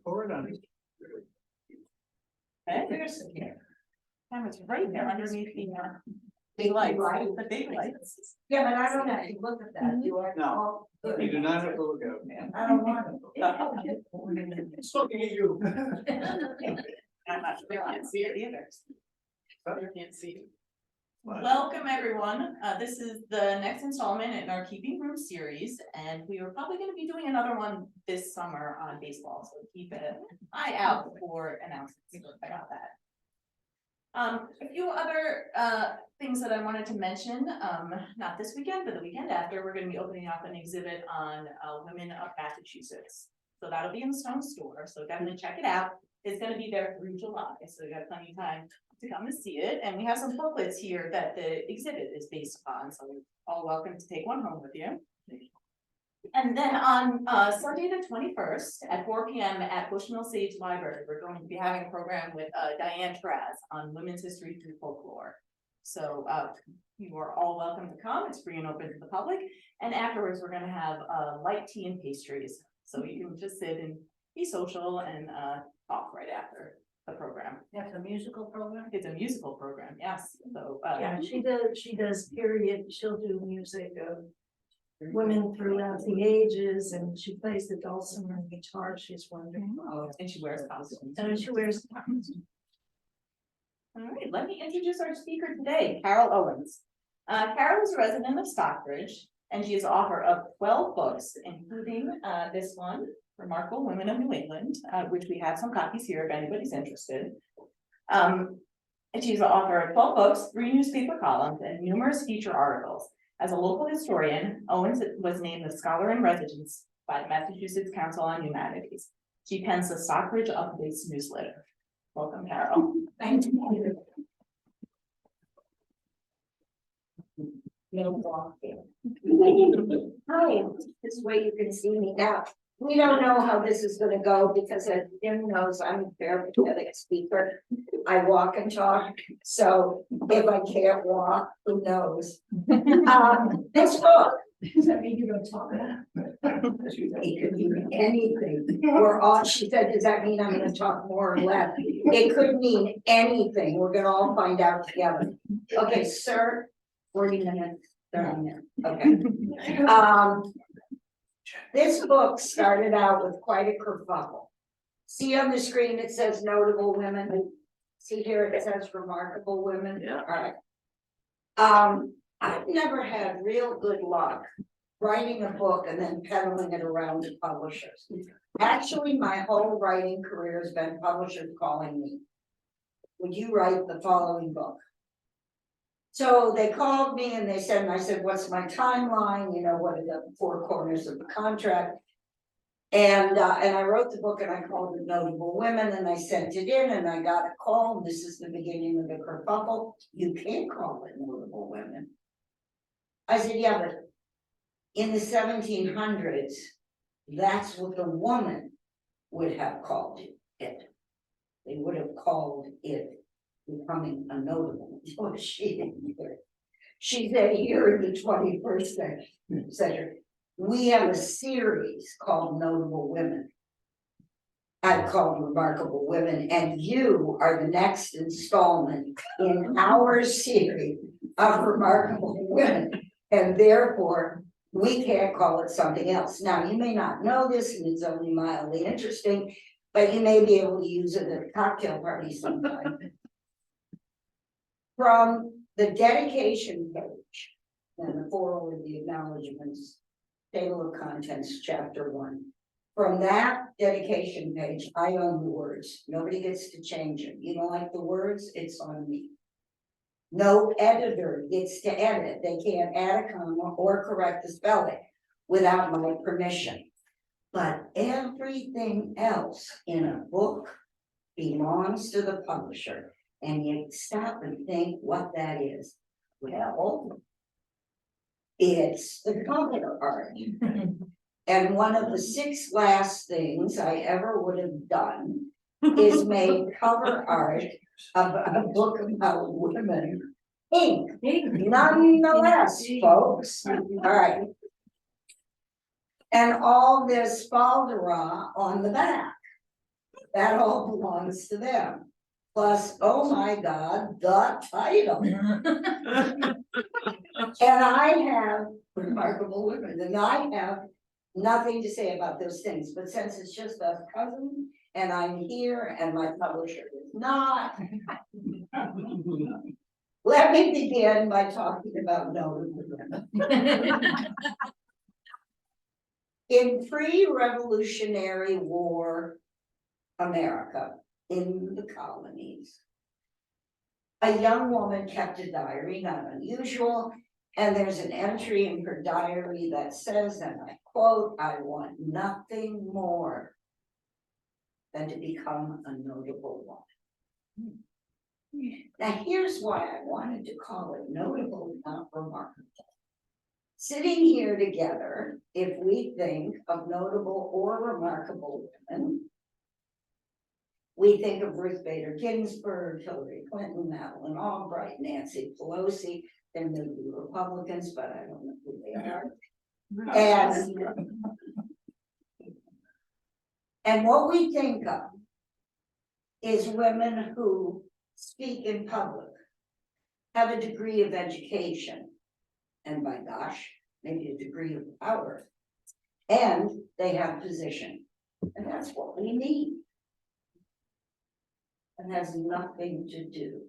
Pour it on. Okay. Camera's right there underneath the big lights, the big lights. Yeah, but I don't have to look at that, you are No. all good. You do not have to look out. I don't want It's looking at you. I'm not sure, I can't see it either. You can't see it. What? Welcome, everyone. This is the next installment in our Keeping Room series, and we are probably gonna be doing another one this summer on baseball, so keep an eye out for announcements about that. A few other things that I wanted to mention, not this weekend, but the weekend after, we're gonna be opening up an exhibit on women of Massachusetts. So that'll be in the Stone Store, so definitely check it out. It's gonna be there through July, so you got plenty of time to come and see it, and we have some booklets here that the exhibit is based upon, so you're all welcome to take one home with you. And then on Sunday the 21st at 4 p.m. at Bushnell Sage Library, we're going to be having a program with Diane Traz on women's history through folklore. So you are all welcome to come. It's free and open to the public. And afterwards, we're going to have light tea and pastries, so you can just sit and be social and talk right after the program. That's a musical program? It's a musical program, yes. So Yeah, she does period, she'll do music of women throughout the ages, and she plays the dulcimer and guitar, she's wonderful. and she wears costumes. And she wears. All right, let me introduce our speaker today, Carole Owens. Carole is a resident of Stockbridge, and she is author of 12 books, including this one, Remarkable Women of New England, which we have some copies here if anybody's interested. And she's the author of 12 books, 3 newspaper columns, and numerous feature articles. As a local historian, Owens was named the Scholar in Residence by the Massachusetts Council on Humanities. She pens the Stockbridge Updates newsletter. Welcome, Carole. Thank you. Hi, this way you can see me now. We don't know how this is gonna go because as Jim knows, I'm a very pathetic speaker. I walk and talk, so if I can't walk, who knows? This book. Does that mean you're gonna talk now? It could mean anything. We're all, she said, does that mean I'm gonna talk more or less? It could mean anything. We're gonna all find out together. Okay, sir, 40 minutes, 30 minutes, okay. This book started out with quite a kerfuffle. See on the screen, it says notable women. See here, it says remarkable women. Yeah. All right. I've never had real good luck writing a book and then peddling it around to publishers. Actually, my whole writing career has been publishers calling me. Would you write the following book? So they called me and they said, and I said, what's my timeline? You know, what are the 4 corners of the contract? And I wrote the book and I called it Notable Women and I sent it in and I got a call. And this is the beginning of the kerfuffle. You can't call it Notable Women. I said, yeah, but in the 1700s, that's what the woman would have called it. They would have called it becoming a notable. Oh, she didn't hear it. She said, here in the 21st century, we have a series called Notable Women. I've called Remarkable Women, and you are the next installment in our series of Remarkable Women, and therefore we can't call it something else. Now, you may not know this, and it's only mildly interesting, but you may be able to use it at a cocktail party sometime. From the dedication page and the foreword of the acknowledgements, table of contents, chapter 1. From that dedication page, I own the words. Nobody gets to change it. You don't like the words, it's on me. No editor gets to edit. They can't add a comma or correct the spelling without my permission. But everything else in a book belongs to the publisher. And you stop and think what that is. Well, it's the cover art. And one of the 6 last things I ever would have done is made cover art of a book about women. Ink, nonetheless, folks. All right. And all this falderah on the back. that all belongs to them. Plus, oh my God, the title. And I have remarkable women, and I have nothing to say about those things, but since it's just us cousins, and I'm here and my publisher is not. Let me begin by talking about notable women. In pre-Revolutionary War America, in the colonies, a young woman kept a diary, not unusual, and there's an entry in her diary that says, and I quote, "I want nothing more than to become a notable woman." Now, here's why I wanted to call it notable, not remarkable. Sitting here together, if we think of notable or remarkable women, we think of Ruth Bader Ginsburg, Hillary Clinton, Madeleine Albright, Nancy Pelosi. They may be Republicans, but I don't know who they are. And what we think of is women who speak in public, have a degree of education, and by gosh, maybe a degree of power, and they have position. And that's what we need. And has nothing to do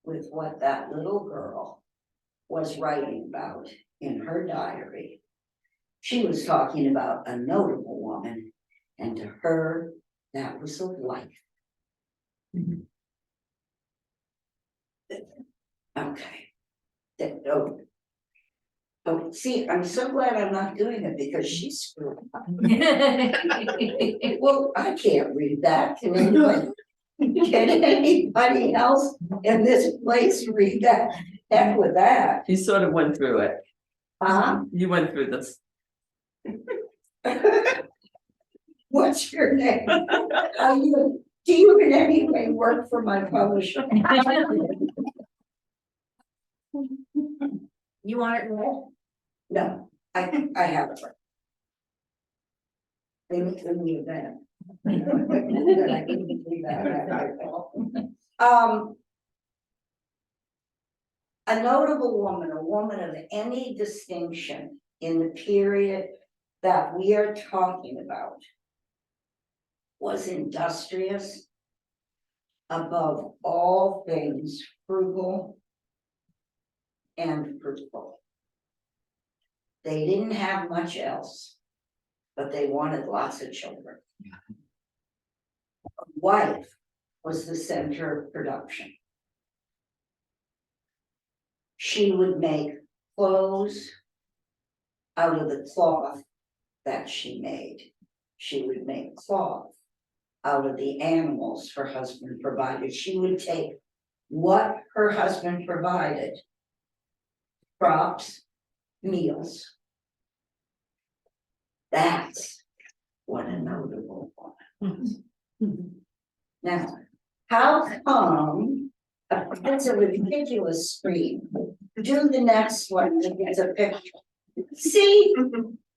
with what that little girl was writing about in her diary. She was talking about a notable woman, and to her, that was a life. Okay. Oh, see, I'm so glad I'm not doing it because she's screwed up. Well, I can't read that. Can anybody? Can anybody else in this place read that? Heck with that. You sort of went through it. You went through this. What's your name? Do you in any way work for my publisher? You want it read? No, I haven't. In the event. That I didn't do that. A notable woman, a woman of any distinction in the period that we are talking about, was industrious, above all things frugal and fruitful. They didn't have much else, but they wanted lots of children. A wife was the center of production. She would make clothes out of the cloth that she made. She would make cloth out of the animals her husband provided. She would take what her husband provided, crops, meals. That's what a notable woman was. Now, how come, that's a ridiculous screen. Do the next one, it's a picture. See,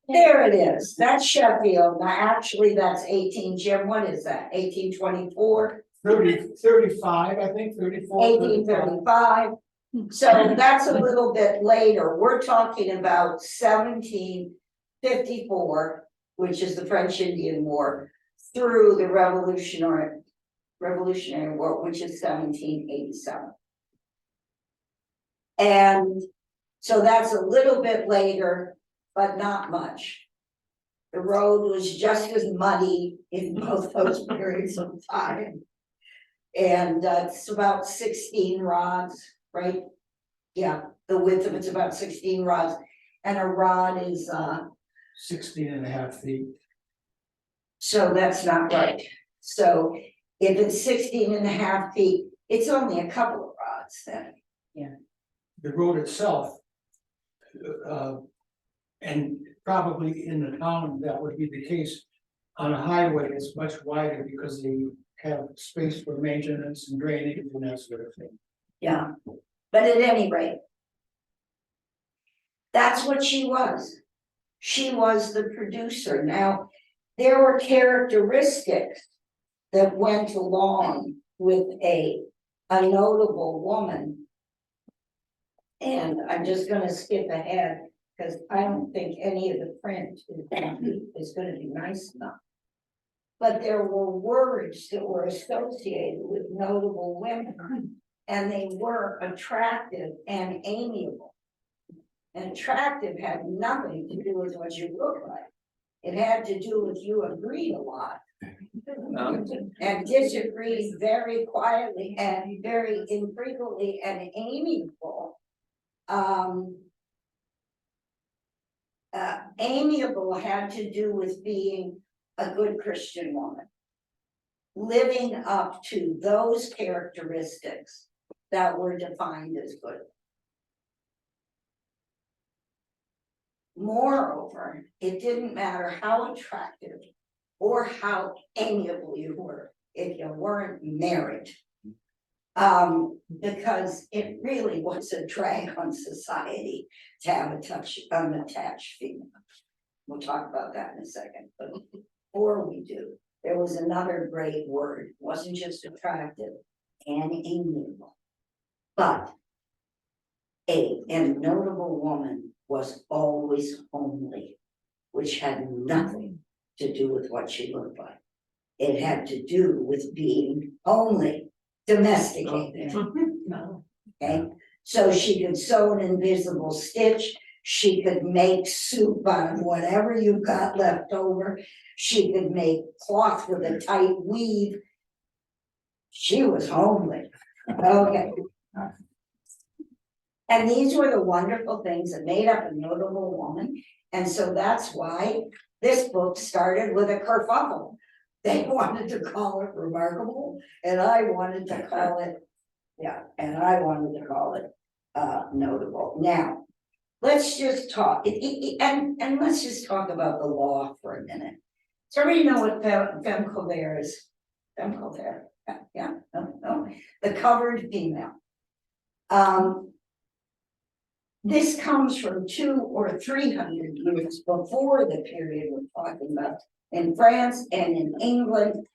there it is, that's Sheffield, now actually that's 18, Jim, what is that, 1824? 35, I think, 34. 1835, so that's a little bit later, we're talking about 1754, which is the French Indian War, through the Revolutionary War, which is 1787. And so that's a little bit later, but not much. The road was just as muddy in both those periods of time. And it's about 16 rods, right? Yeah, the width of it's about 16 rods. And a rod is 16 and a half feet. so that's not right. So if it's 16 and a half feet, it's only a couple of rods then. Yeah. The road itself, and probably in the town, that would be the case. On a highway, it's much wider because they have space for maintenance and drainage and that sort of thing. Yeah, but at any rate, that's what she was. She was the producer. Now, there were characteristics that went along with a notable woman. And I'm just gonna skip ahead, because I don't think any of the print is gonna be nice enough. But there were words that were associated with notable women, and they were attractive and amiable. And attractive had nothing to do with what you look like. It had to do with you agreed a lot. And disagreed very quietly and very infrequently and amiable. Amiable had to do with being a good Christian woman, living up to those characteristics that were defined as good. Moreover, it didn't matter how attractive or how amiable you were if you weren't married. Because it really was a drag on society to have a unattached female. We'll talk about that in a second, but before we do, there was another great word. It wasn't just attractive and amiable, but a notable woman was always homely, which had nothing to do with what she looked like. It had to do with being homely, domesticated. Okay, so she could sew an invisible stitch, she could make soup out of whatever you got left over, she could make cloth with a tight weave. She was homely, okay. And these were the wonderful things that made up a notable woman, and so that's why this book started with a kerfuffle. They wanted to call it remarkable, and I wanted to call it, notable. Now, let's just talk, and let's just talk about the law for a minute. So everybody know what femme couvert is? Femme couvert, yeah, no, the covered female. This comes from 200 or 300 years before the period we're talking about in France and in England.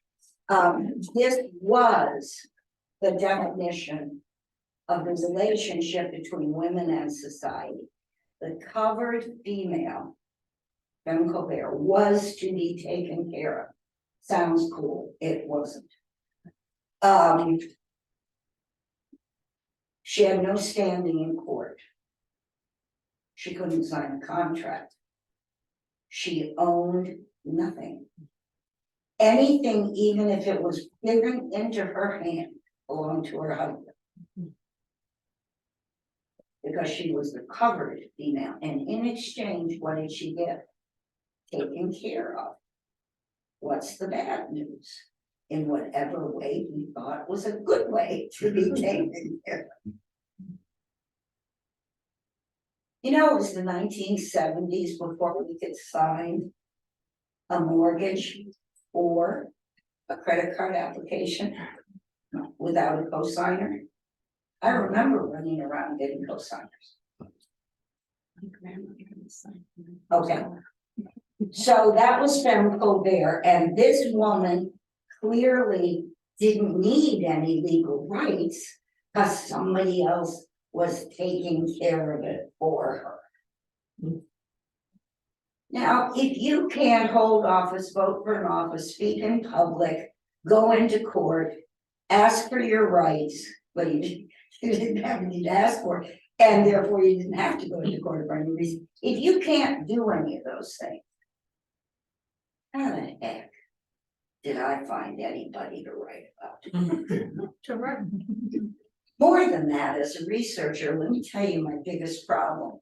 This was the definition of the relationship between women and society. The covered female, femme couvert, was to be taken care of. Sounds cool, it wasn't. She had no standing in court. She couldn't sign a contract. She owned nothing. Anything, even if it was given into her hand, belonged to her husband. Because she was the covered female, and in exchange, what did she get? Taken care of. What's the bad news? In whatever way he thought was a good way to be taken care of. You know, it was the 1970s before we could sign a mortgage or a credit card application without a cosigner. I remember running around getting cosigners. Okay. So that was femme couvert, and this woman clearly didn't need any legal rights because somebody else was taking care of it for her. Now, if you can't hold office, vote for an office, speak in public, go into court, ask for your rights, but you didn't have any to ask for, and therefore you didn't have to go into court for any reason. If you can't do any of those things, how the heck did I find anybody to write about? To write. More than that, as a researcher, let me tell you my biggest problem.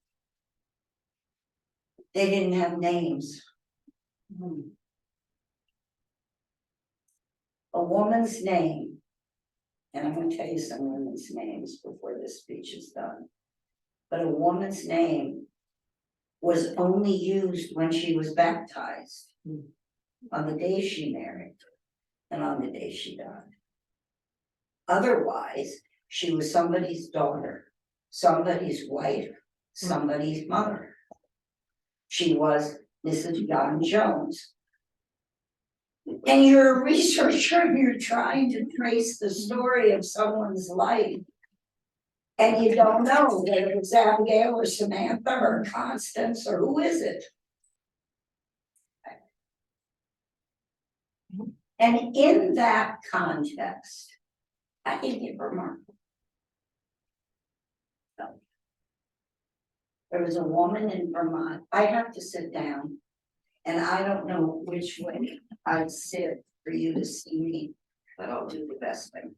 They didn't have names. A woman's name, and I'm going to tell you some women's names before this speech is done, but a woman's name was only used when she was baptized, on the day she married, and on the day she died. Otherwise, she was somebody's daughter, somebody's wife, somebody's mother. She was Mrs. John Jones. and you're a researcher and you're trying to trace the story of someone's life. And you don't know whether it's Abigail or Samantha or Constance or who is it? And in that context, I think it remarkable. So, there was a woman in Vermont, I have to sit down, and I don't know which way I'd sit for you to see me, but I'll do the best thing.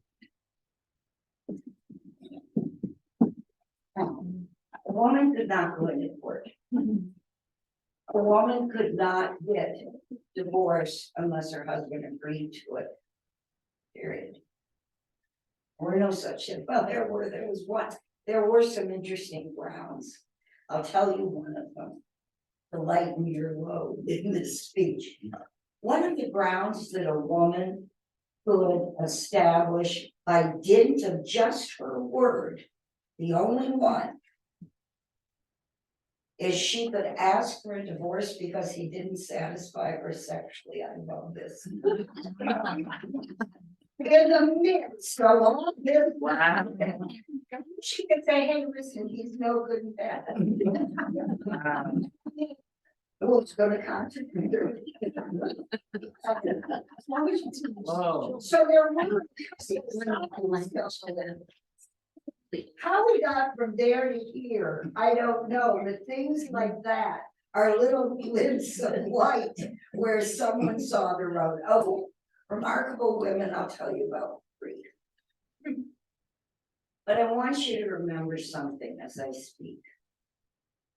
A woman could not go into court. A woman could not get divorced unless her husband agreed to it. Period. There were no such thing. Well, there were some interesting grounds. I'll tell you one of them to lighten your load in this speech. One of the grounds that a woman could establish by dint of just her word, the only one, is she could ask for a divorce because he didn't satisfy her sexually. I love this. In the midst of all this, Wow. she could say, hey, listen, he's no good and bad. Who's gonna contribute? Whoa. So there were. How we got from there to here, I don't know, but things like that are little glints of light where someone saw the road. Oh, remarkable women, I'll tell you about three. But I want you to remember something as I speak.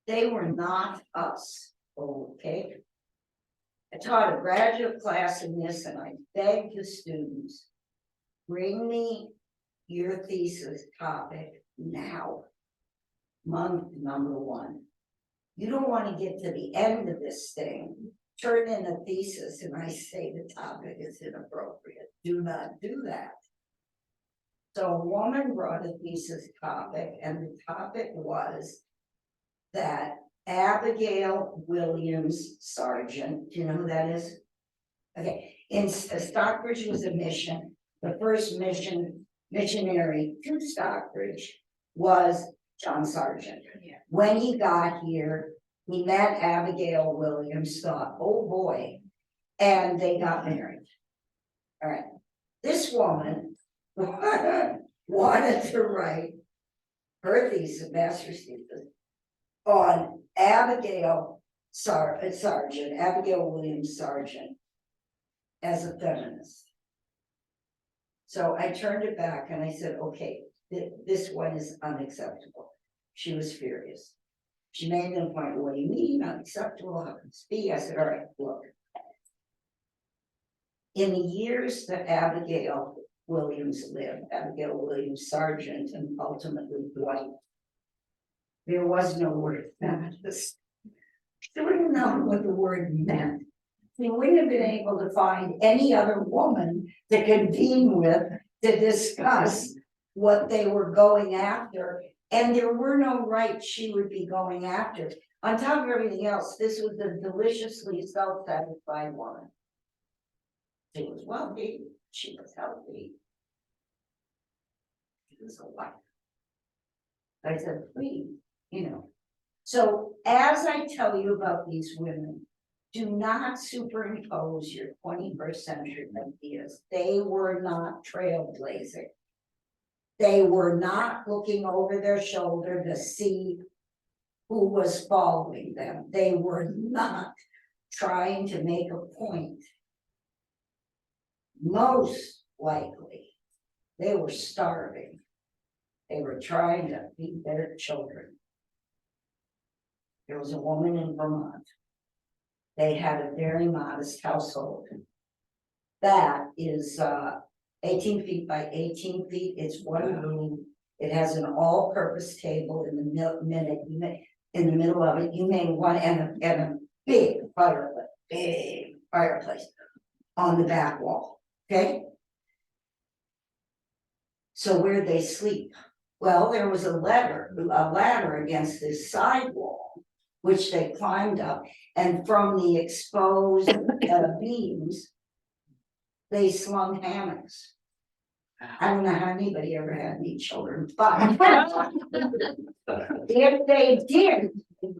They were not us, okay? I taught a graduate class in this and I begged the students, bring me your thesis topic now. Month number 1. You don't want to get to the end of this thing, turn in a thesis and I say the topic is inappropriate. Do not do that. So a woman brought a thesis topic and the topic was that Abigail Williams Sargent, do you know who that is? Okay, in Stockbridge was a mission. The first missionary to Stockbridge was John Sargent. Yeah. When he got here, he met Abigail Williams, thought, oh boy, and they got married. All right, this woman wanted to write her thesis, master's thesis, on Abigail Sargent, Abigail Williams Sargent, as a feminist. So I turned it back and I said, okay, this one is unacceptable. She was furious. She made them point, what do you mean unacceptable? How can this be? I said, all right, look. In the years that Abigail Williams lived, Abigail Williams Sargent, and ultimately Dwight, there was no word feminist. She wouldn't have known what the word meant. He wouldn't have been able to find any other woman to convene with to discuss what they were going after. And there were no rights she would be going after. On top of everything else, this was a deliciously self-satisfied woman. She was wealthy, she was healthy. She was a wife. I said, please, you know. So as I tell you about these women, do not superimpose your 21st century ideas. They were not trailblazing. They were not looking over their shoulder to see who was following them. They were not trying to make a point. Most likely, they were starving. They were trying to feed their children. There was a woman in Vermont. They had a very modest household. That is 18 feet by 18 feet. It's one room. It has an all-purpose table in the middle of it. You may want and a big fireplace on the back wall. Okay. So where'd they sleep? Well, there was a ladder against this side wall, which they climbed up, and from the exposed beams, they slung hammocks. I don't know how anybody ever had any children, but if they did,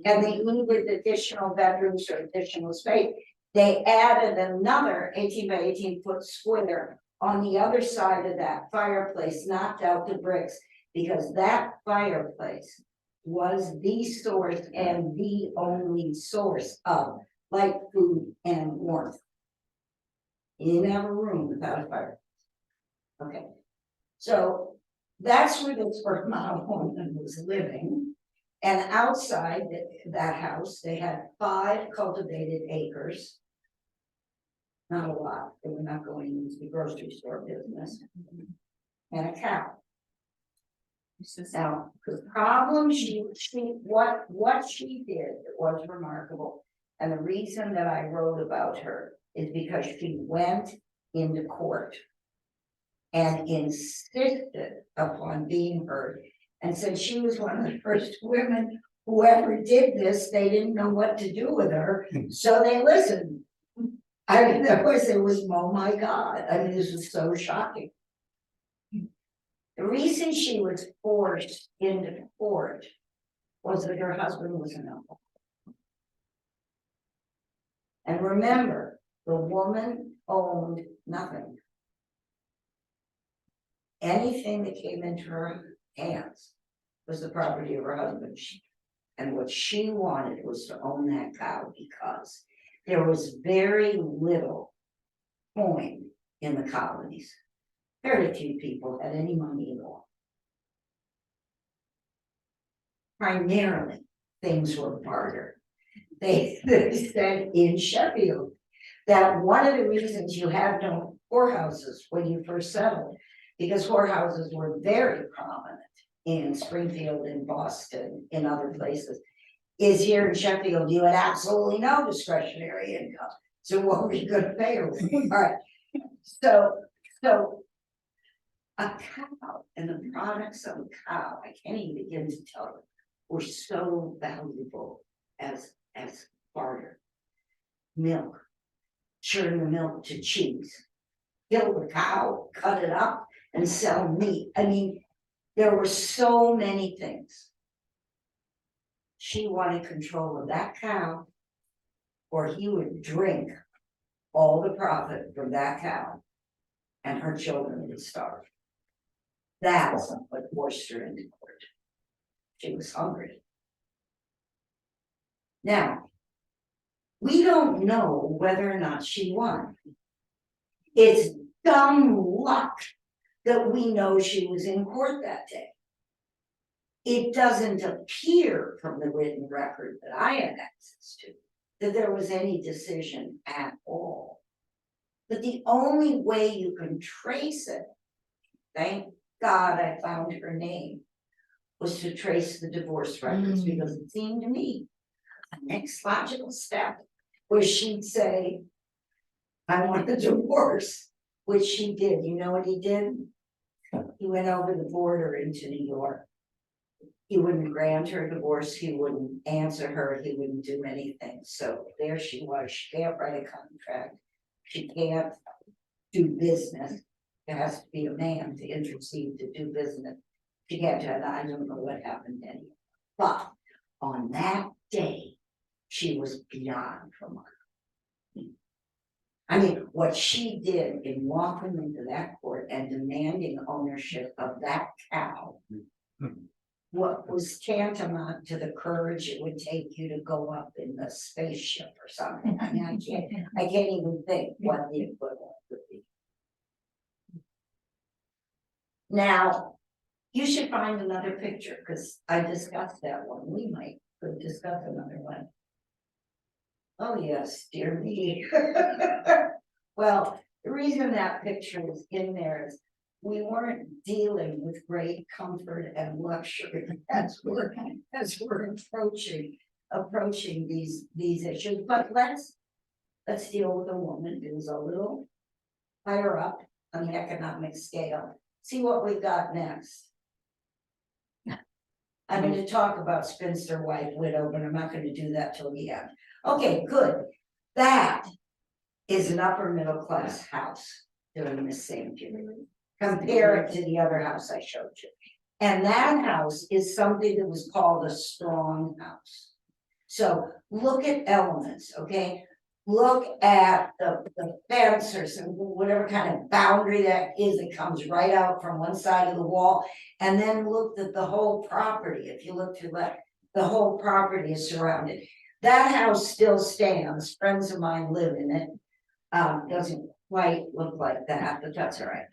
and they needed additional bedrooms or additional space, they added another 18 by 18 foot square on the other side of that fireplace, knocked out the bricks, because that fireplace was the source and the only source of light, food, and warmth. You didn't have a room without a fire. Okay, so that's where this Vermont woman was living. And outside that house, they had 5 cultivated acres. Not a lot, they were not going into the grocery store business. And a cow. Now, the problem what she did was remarkable. And the reason that I wrote about her is because she went into court and insisted upon being heard. And since she was one of the first women who ever did this, they didn't know what to do with her, so they listened. I mean, it was, oh my God, I mean, this was so shocking. The reason she was forced into court was that her husband was an alcoholic. And remember, the woman owned nothing. Anything that came into her hands was the property of her husband. And what she wanted was to own that cow, because there was very little coin in the colonies. Very few people had any money at all. Primarily, things were barter. They said in Sheffield that one of the reasons you had no whorehouses when you first settled, because whorehouses were very prominent in Springfield, in Boston, in other places, is here in Sheffield, you had absolutely no discretionary income. So what were you gonna pay her with? All right, so a cow and the products of a cow, I can't even begin to tell you, were so valuable as barter. Milk, churn the milk to cheese, kill the cow, cut it up, and sell meat. I mean, there were so many things. She wanted control of that cow, or he would drink all the profit from that cow, and her children would starve. That's what forced her into court. She was hungry. Now, we don't know whether or not she won. It's dumb luck that we know she was in court that day. It doesn't appear from the written record that I had access to that there was any decision at all. But the only way you can trace it, thank God I found her name, was to trace the divorce records, because it seemed to me the next logical step was she'd say, I want the divorce, which she did. You know what he did? He went over the border into New York. He wouldn't grant her a divorce, he wouldn't answer her, he wouldn't do anything. So there she was, she can't write a contract, she can't do business. There has to be a man to intercede to do business. She can't do it, I don't know what happened anyway. But on that day, she was beyond remarkable. I mean, what she did in walking into that court and demanding ownership of that cow, what was tantamount to the courage it would take you to go up in the spaceship or something. I mean, I can't even think what the equivalent would be. Now, you should find another picture, because I discussed that one. We could discuss another one. Oh, yes, dear me. Well, the reason that picture is in there is we weren't dealing with great comfort and luxury as we're approaching these issues. But let's deal with a woman who's a little higher up on the economic scale. See what we've got next. I'm going to talk about spinster, wife, widow, but I'm not going to do that till the end. Okay, good. That is an upper middle class house. during the same period. Compare it to the other house I showed you. And that house is something that was called a strong house. So look at elements, okay? Look at the fence or some, whatever kind of boundary that is, it comes right out from one side of the wall. And then look at the whole property, if you look to the left, the whole property is surrounded. That house still stands, friends of mine live in it. Doesn't quite look like that, but that's all right.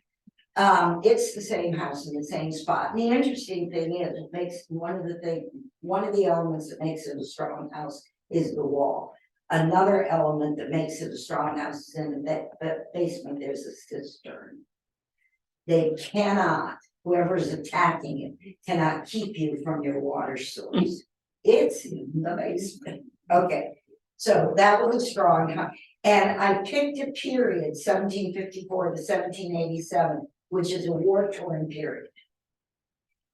It's the same house in the same spot. And the interesting thing is, it makes one of the elements that makes it a strong house is the wall. Another element that makes it a strong house is in the basement, there's a cistern. They cannot, whoever's attacking it, cannot keep you from your water source. It's in the basement. Okay, so that was a strong house. And I picked a period, 1754 to 1787, which is a war-torn period.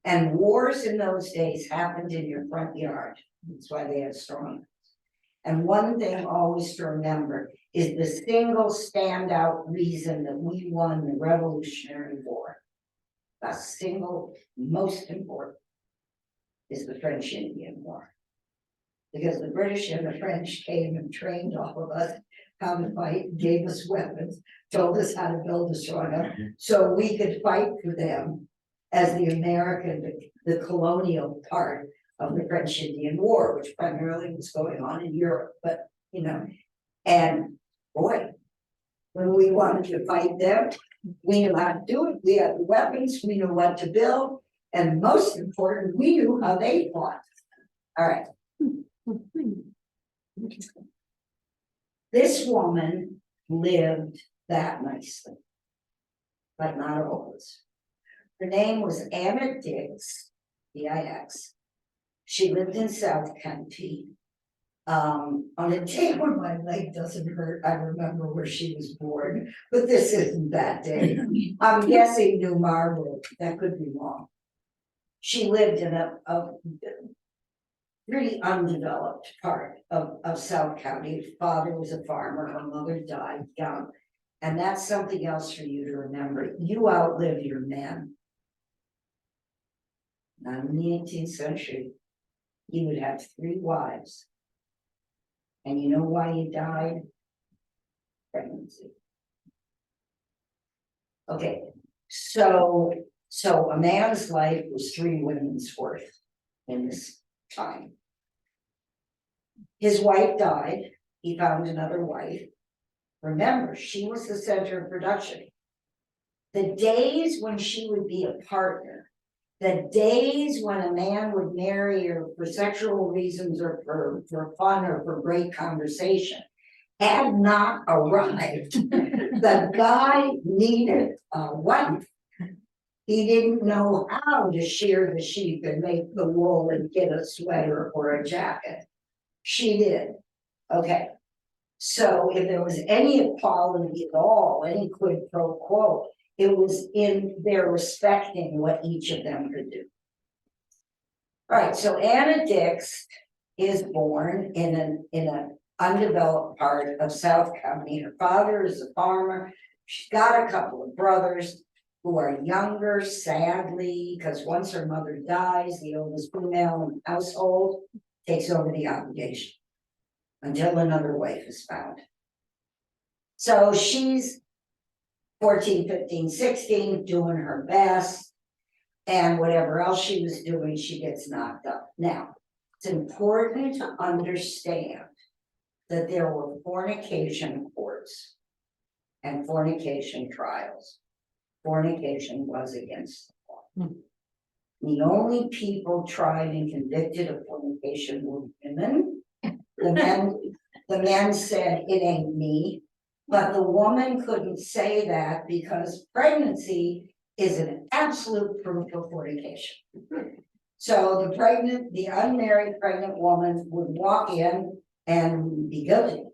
And wars in those days happened in your front yard. That's why they had strong. And one thing always to remember is the single standout reason that we won the Revolutionary War. The single most important is the French-Indian War. Because the British and the French came and trained all of us how to fight, gave us weapons, told us how to build a strong house, so we could fight for them as the American, the colonial part of the French-Indian War, which primarily was going on in Europe, but you know, and boy, when we wanted to fight them, we knew how to do it, we had the weapons, we knew what to build, and most important, we knew how they fought. All right. This woman lived that nicely, but not always. Her name was Anna Dix, D-I-X. She lived in South County. On a day when my leg doesn't hurt, I remember where she was born, but this isn't that day. I'm guessing New Marlborough, that could be wrong. She lived in a pretty undeveloped part of South County. Her father was a farmer, her mother died young. And that's something else for you to remember. You outlive your men. Not in the 18th century. You would have 3 wives. And you know why you died? Pregnancy. Okay, so a man's life was 3 women's worth in this time. His wife died, he found another wife. Remember, she was the center of production. The days when she would be a partner, the days when a man would marry her for sexual reasons or for fun or for great conversation, had not arrived. The guy needed a wife. He didn't know how to shear the sheep and make the wool and get a sweater or a jacket. She did. Okay. So if there was any equality at all, any quid pro quo, it was in their respecting what each of them could do. All right, so Anna Dix is born in an undeveloped part of South County. Her father is a farmer. She's got a couple of brothers who are younger, sadly, because once her mother dies, the oldest female in the household takes over the obligation until another wife is found. So she's 14, 15, 16, doing her best, and whatever else she was doing, she gets knocked up. Now, it's important to understand that there were fornication courts and fornication trials. Fornication was against the law. The only people tried and convicted of fornication were women. The men said, it ain't me. But the woman couldn't say that because pregnancy is an absolute proof of fornication. So the unmarried pregnant woman would walk in and be guilty.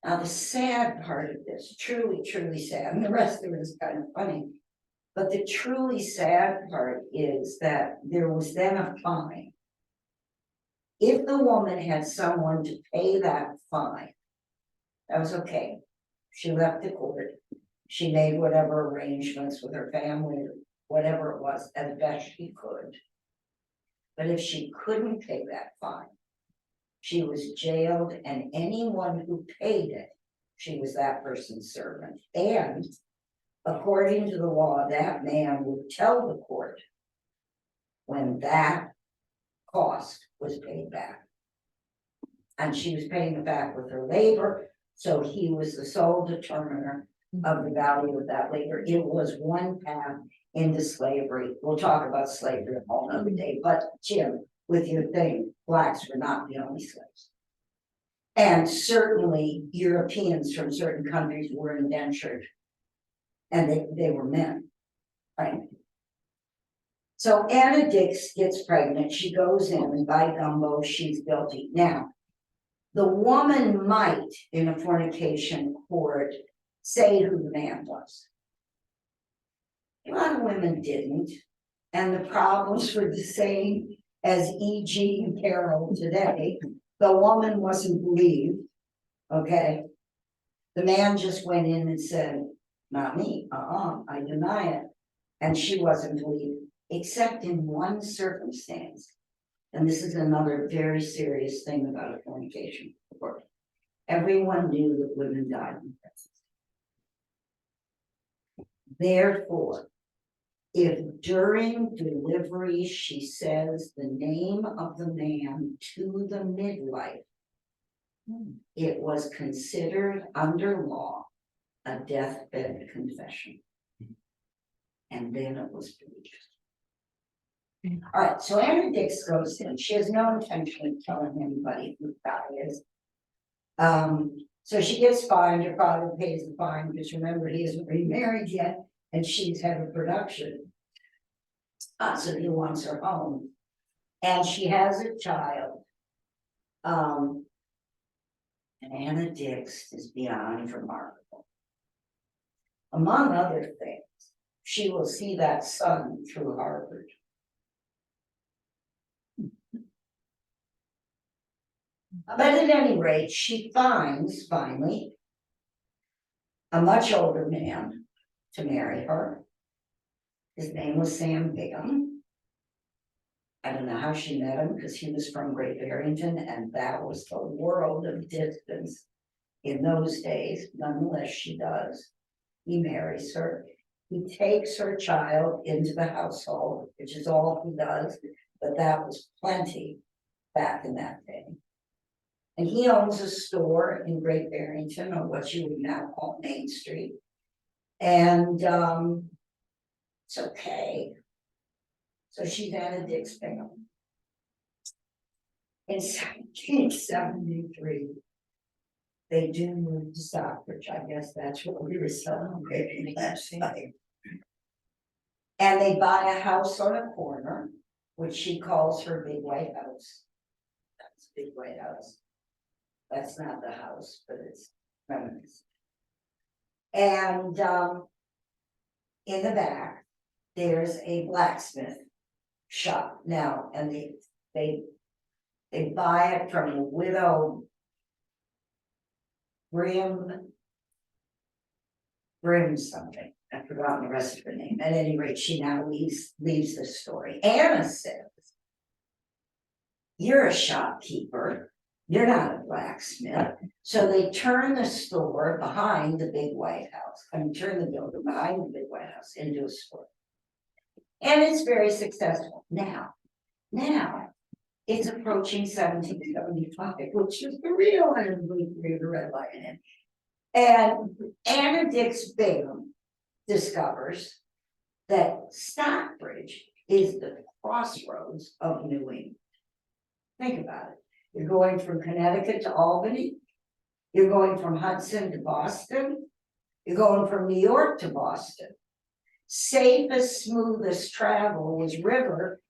Now, the sad part of this, truly, truly sad, and the rest of it is kind of funny, but the truly sad part is that there was then a fine. If the woman had someone to pay that fine, that was okay. She left the court. She made whatever arrangements with her family, whatever it was, as best she could. But if she couldn't pay that fine, she was jailed, and anyone who paid it, she was that person's servant. And according to the law, that man would tell the court when that cost was paid back. And she was paying it back with her labor, so he was the sole determiner of the value of that labor. It was one path into slavery. We'll talk about slavery a whole nother day, but Jim, with your thing, blacks were not the only slaves. And certainly Europeans from certain countries were indentured. And they were men, right? So Anna Dix gets pregnant, she goes in, and by gumbo, she's guilty. Now, the woman might, in a fornication court, say who the man was. A lot of women didn't, and the problems were the same as E.G. and Carole today. The woman wasn't believed, okay? The man just went in and said, not me, I deny it. And she wasn't believed, except in one circumstance. And this is another very serious thing about a fornication court. Everyone knew that women died in pregnancy. Therefore, if during delivery she says the name of the man to the midwife, it was considered under law a deathbed confession. And then it was believed. All right, so Anna Dix goes in. She has no intention of telling anybody who the guy is. So she gets fined. Her father pays the fine because remember he isn't remarried yet, and she's head of production. So he wants her home, and she has a child. And Anna Dix is beyond remarkable. Among other things, she will see that son through Harvard. But at any rate, she finds finally a much older man to marry her. His name was Sam Bingham. I don't know how she met him because he was from Great Barrington, and that was the world of distance in those days. Nonetheless, she does. He marries her. He takes her child into the household, which is all he does, but that was plenty back in that day. And he owns a store in Great Barrington on what you would now call Main Street. And it's okay. So she's Anna Dix Bingham. In 1773, they do move to Stockbridge. I guess that's what we were celebrating last night. And they buy a house on a corner, which she calls her Big White House. That's Big White House. That's not the house, but it's reminiscent. And in the back, there's a blacksmith shop now, and they buy it from a widow Brim something. I've forgotten the rest of her name. At any rate, she now leaves the story. Anna says, "You're a shopkeeper. You're not a blacksmith." So they turn the store behind the Big White House. Turn the building behind the Big White House into a store. And it's very successful. Now, it's approaching 1775, which is the real red lion in. And Anna Dix Bingham discovers that Stockbridge is the crossroads of New England. Think about it. You're going from Connecticut to Albany. You're going from Hudson to Boston. You're going from New York to Boston. Safest, smoothest travel was river.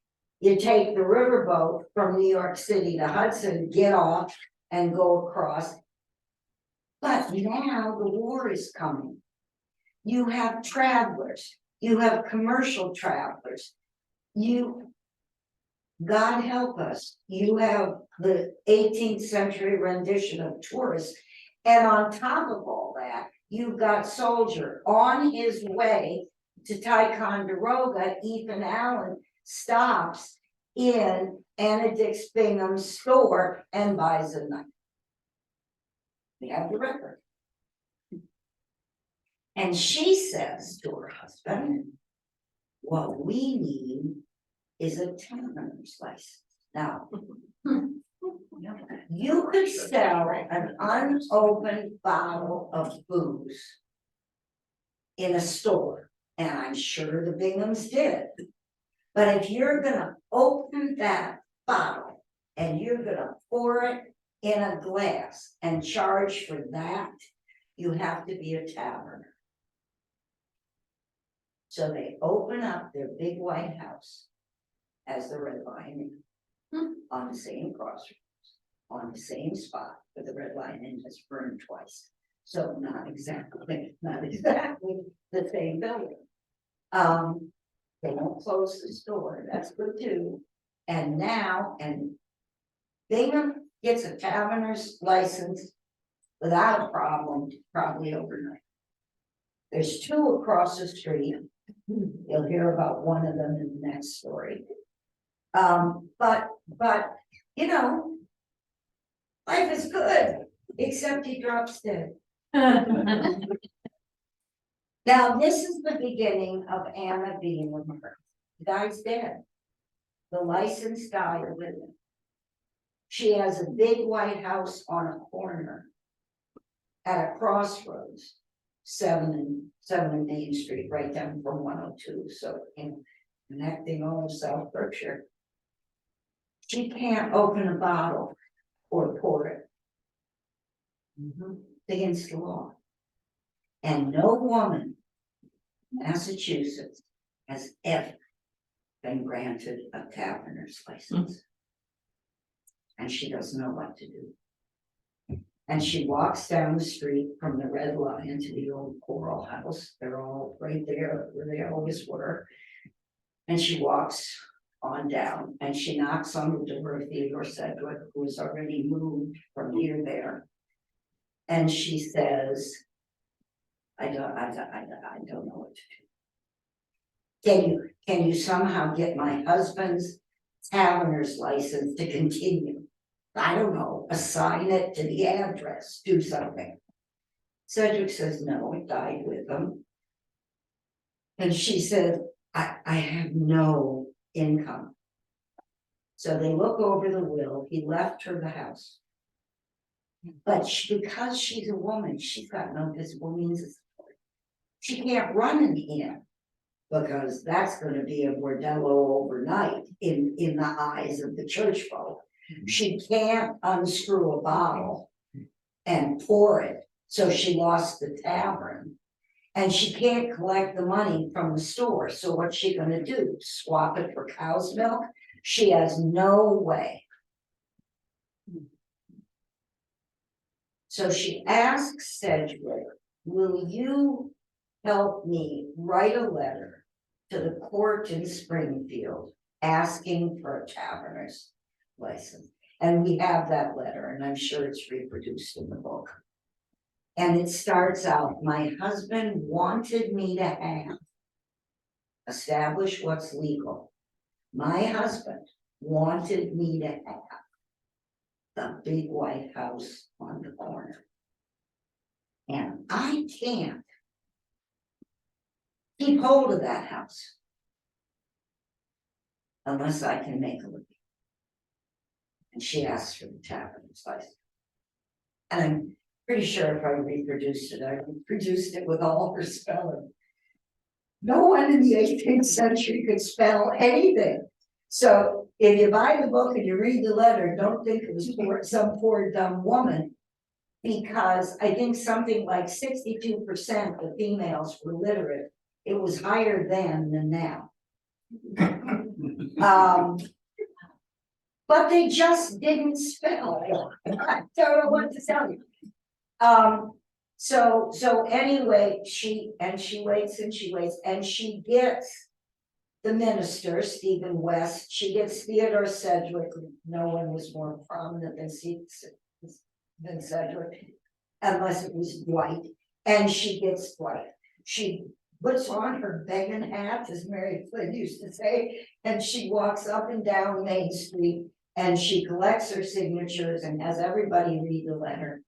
You take the riverboat from New York City to Hudson, get off and go across. But now the war is coming. You have travelers, you have commercial travelers. God help us, you have the 18th century rendition of tourists. And on top of all that, You've got Soldier on his way to Ticonderoga. Ethan Allen stops in Anna Dix Bingham's store and buys a knife. We have the record. And she says to her husband, what we need is a taverner's license. Now, you could sell an unopened bottle of booze in a store, and I'm sure the Binghams did. But if you're gonna open that bottle and you're gonna pour it in a glass and charge for that, you have to be a taverner. So they open up their big white house as the Red Lion Inn on the same crossroads, on the same spot where the Red Lion Inn has burned twice. So not exactly the same building. They won't close the store, that's good too. And now, Bingham gets a taverner's license without a problem, probably overnight. There's two across the street. You'll hear about one of them in the next story. But, you know, life is good, except he drops dead. Now, this is the beginning of Anna being with her. The guy's dead. The license died with him. She has a big white house on a corner at a crossroads, 7 and Main Street, right down from 102. So connecting all of South Berkshire. She can't open a bottle or pour it. Against the law. And no woman in Massachusetts has ever been granted a taverner's license. And she doesn't know what to do. And she walks down the street from the Red Lion to the old Coral House. They're all right there where they always were. And she walks on down and she knocks on the door of Theodore Sedgwick, who has already moved from here there. And she says, I don't know what to do. Can you somehow get my husband's taverner's license to continue? I don't know, assign it to the address, do something. Sedgwick says, no, it died with him. And she said, I have no income. So they look over the will. He left her the house. But because she's a woman, she's got no visible means of support. She can't run an inn because that's going to be a bordello overnight in the eyes of the church folk. She can't unscrew a bottle and pour it, so she lost the tavern. And she can't collect the money from the store, so what's she going to do? Swap it for cow's milk? She has no way. So she asks Sedgwick, will you help me write a letter to the court in Springfield asking for a taverner's license? And we have that letter, and I'm sure it's reproduced in the book. And it starts out, my husband wanted me to have, establish what's legal. My husband wanted me to have the big white house on the corner. And I can't keep hold of that house unless I can make a living. And she asks for the taverner's license. And I'm pretty sure if I reproduced it, I reproduced it with all her spelling. No one in the 18th century could spell anything. So if you buy the book and you read the letter, don't think it was for some poor dumb woman, because I think something like 62% of females were literate. It was higher then than now. But they just didn't spell. I don't know what to tell you. So anyway, she waits and she waits and she gets the minister, Stephen West. She gets Theodore Sedgwick. No one was more prominent than Sedgwick, unless it was white. And she gets like, she puts on her begging hat, as Mary Flynn used to say, and she walks up and down Main Street and she collects her signatures and has everybody read the letter.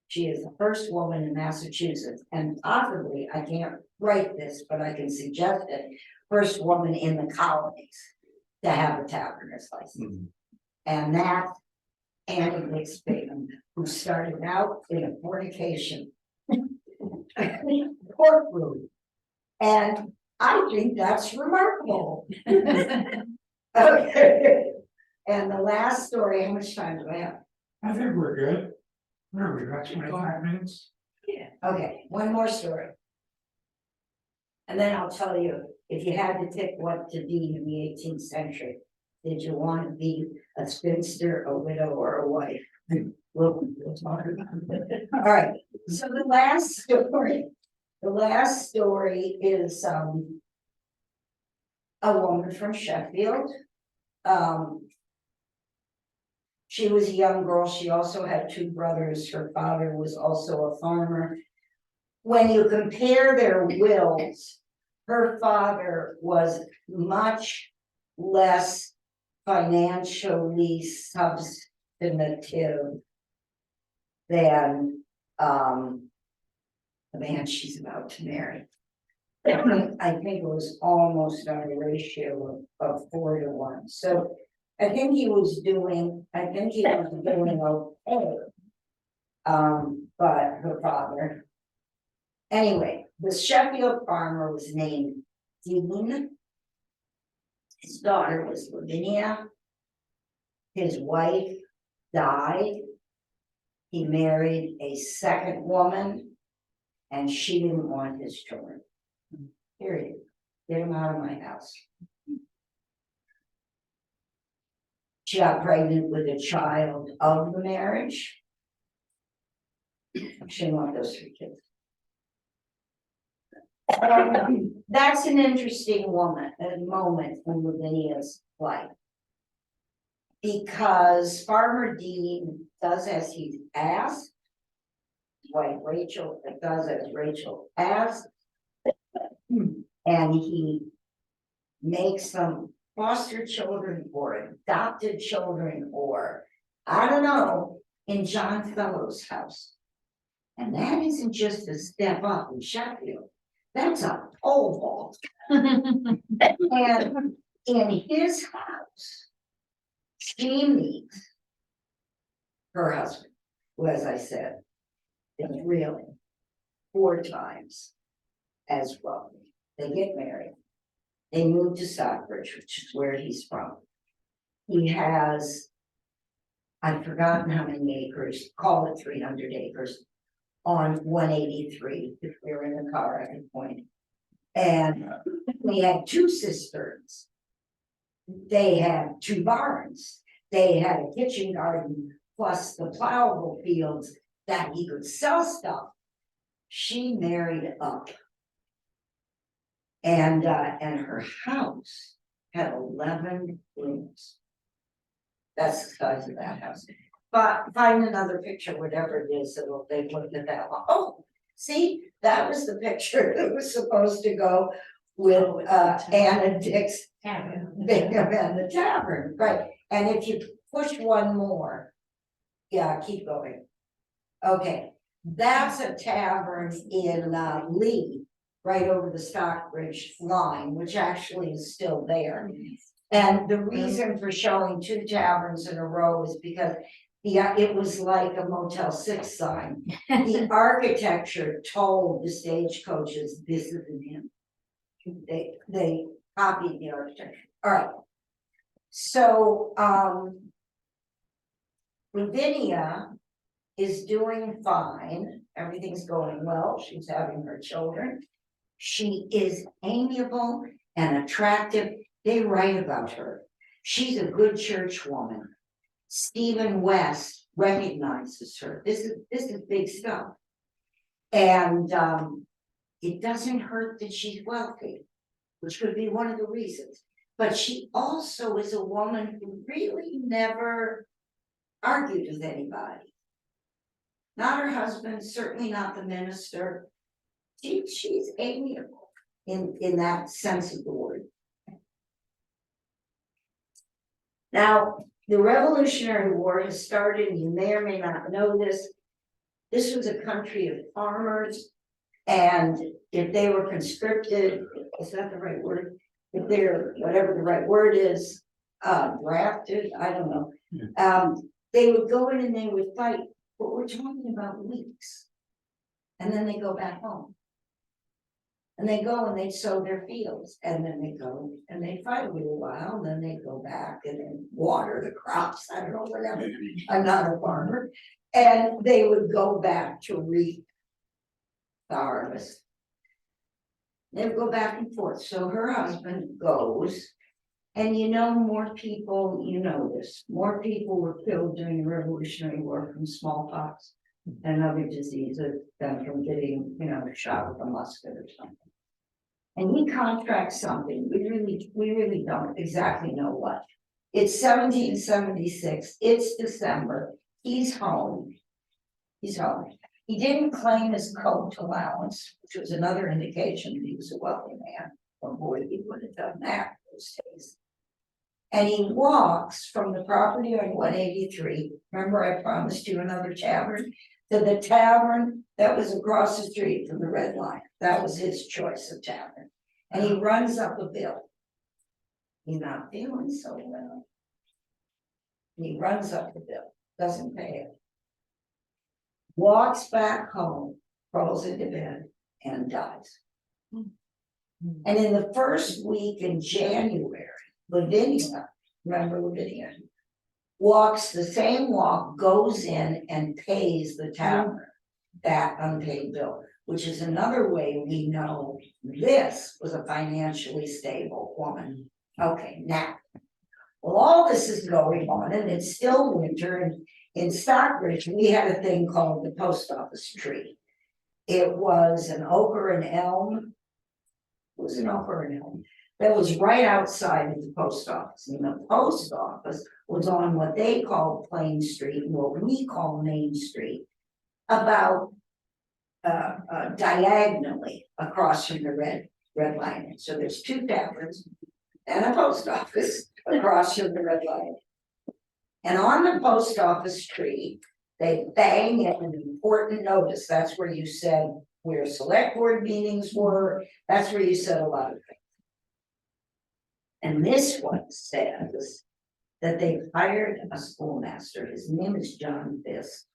She is the first woman in Massachusetts, and possibly, I can't write this, but I can suggest it, first woman in the colonies to have a taverner's license. And that's Annie Bixby, who started out in a fornication courtroom. And I think that's remarkable. Okay. And the last story, how much time do I have? I think we're good. What are we, got 25 minutes? Okay, one more story. And then I'll tell you, if you had to pick what to be in the 18th century, did you want to be a spinster, a widow, or a wife? We'll talk about it. All right, so the last story is a woman from Sheffield. She was a young girl. She also had two brothers. Her father was also a farmer. When you compare their wills, her father was much less financially substantive than the man she's about to marry. I think it was almost on a ratio of 4 to 1. So I think he was doing okay. But her father. Anyway, the Sheffield farmer was named Dean. His daughter was Lavinia. His wife died. He married a second woman, and she didn't want his children. Period. Get him out of my house. She got pregnant with a child of the marriage. She didn't want those 3 kids. That's an interesting moment in Lavinia's life. Because Farmer Dean does as he's asked. Wife Rachel does as Rachel asked. And he makes them foster children or adopted children or, I don't know, in John Fellow's house. And that isn't just a step up in Sheffield. That's a pole vault. And in his house, she meets her husband, who, as I said, is really 4 times as wealthy. They get married. They move to Stockbridge, which is where he's from. He has, I've forgotten how many acres, call it 300 acres, on 183, if we were in the car, I can point. And we had 2 cisterns. They had 2 barns. They had a kitchen garden, plus the plowable fields that he could sell stuff. She married up. And her house had 11 rooms. That's the size of that house. But find another picture, whatever it is, so they looked at that one. Oh, see, that was the picture that was supposed to go with Anna Dick's Bingham and the Tavern, right? And if you push one more, yeah, keep going. Okay, that's a tavern in Lee, right over the Stockbridge line, which actually is still there. And the reason for showing 2 taverns in a row is because it was like a Motel 6 sign. The architecture told the stagecoaches this isn't him. They copied the architecture. All right. So Lavinia is doing fine. Everything's going well. She's having her children. She is amiable and attractive. They write about her. She's a good church woman. Stephen West recognizes her. This is big stuff. And it doesn't hurt that she's wealthy, which could be one of the reasons. But she also is a woman who really never argued with anybody. Not her husband, certainly not the minister, She's amiable in that sense of the word. Now, the Revolutionary War has started, and you may or may not know this. This was a country of farmers, and if they were conscripted, is that the right word? If they're, whatever the right word is, drafted, I don't know. They would go in and they would fight, but we're talking about weeks. And then they go back home. And they go and they sow their fields, and then they go and they fight a little while, and then they go back and then water the crops, I don't know, whatever, I'm not a farmer. And they would go back to reap the harvest. They would go back and forth, so her husband goes, and more people, this, more people were killed during the Revolutionary War from smallpox and other diseases than from getting, shot with a musket or something. And he contracts something, we really don't exactly know what. It's 1776, it's December, he's home. He didn't claim his coat allowance, which was another indication that he was a wealthy man, or boy, he would have done that those days. And he walks from the property on 183, remember I promised you another tavern, to the tavern that was across the street from the Red Line. That was his choice of tavern. And he runs up a bill. He's not feeling so well. He runs up the bill, doesn't pay it. Walks back home, crawls into bed, and dies. And in the first week in January, Lavinia, remember Lavinia, walks the same walk, goes in and pays the tavern that unpaid bill, which is another way we know this was a financially stable woman. Okay, now, well, all this is going on, and it's still winter, and in Stockbridge, we had a thing called the post office tree. It was an oak or an elm. It was an oak or an elm that was right outside of the post office. And the post office was on what they called Plain Street, and what we call Main Street, about diagonally across from the red line. So there's two taverns and a post office across from the Red Line. And on the post office tree, they bang in an important notice. That's where you said where select board meetings were. That's where you said a lot of things. And this one says that they hired a schoolmaster. His name is John Fisk.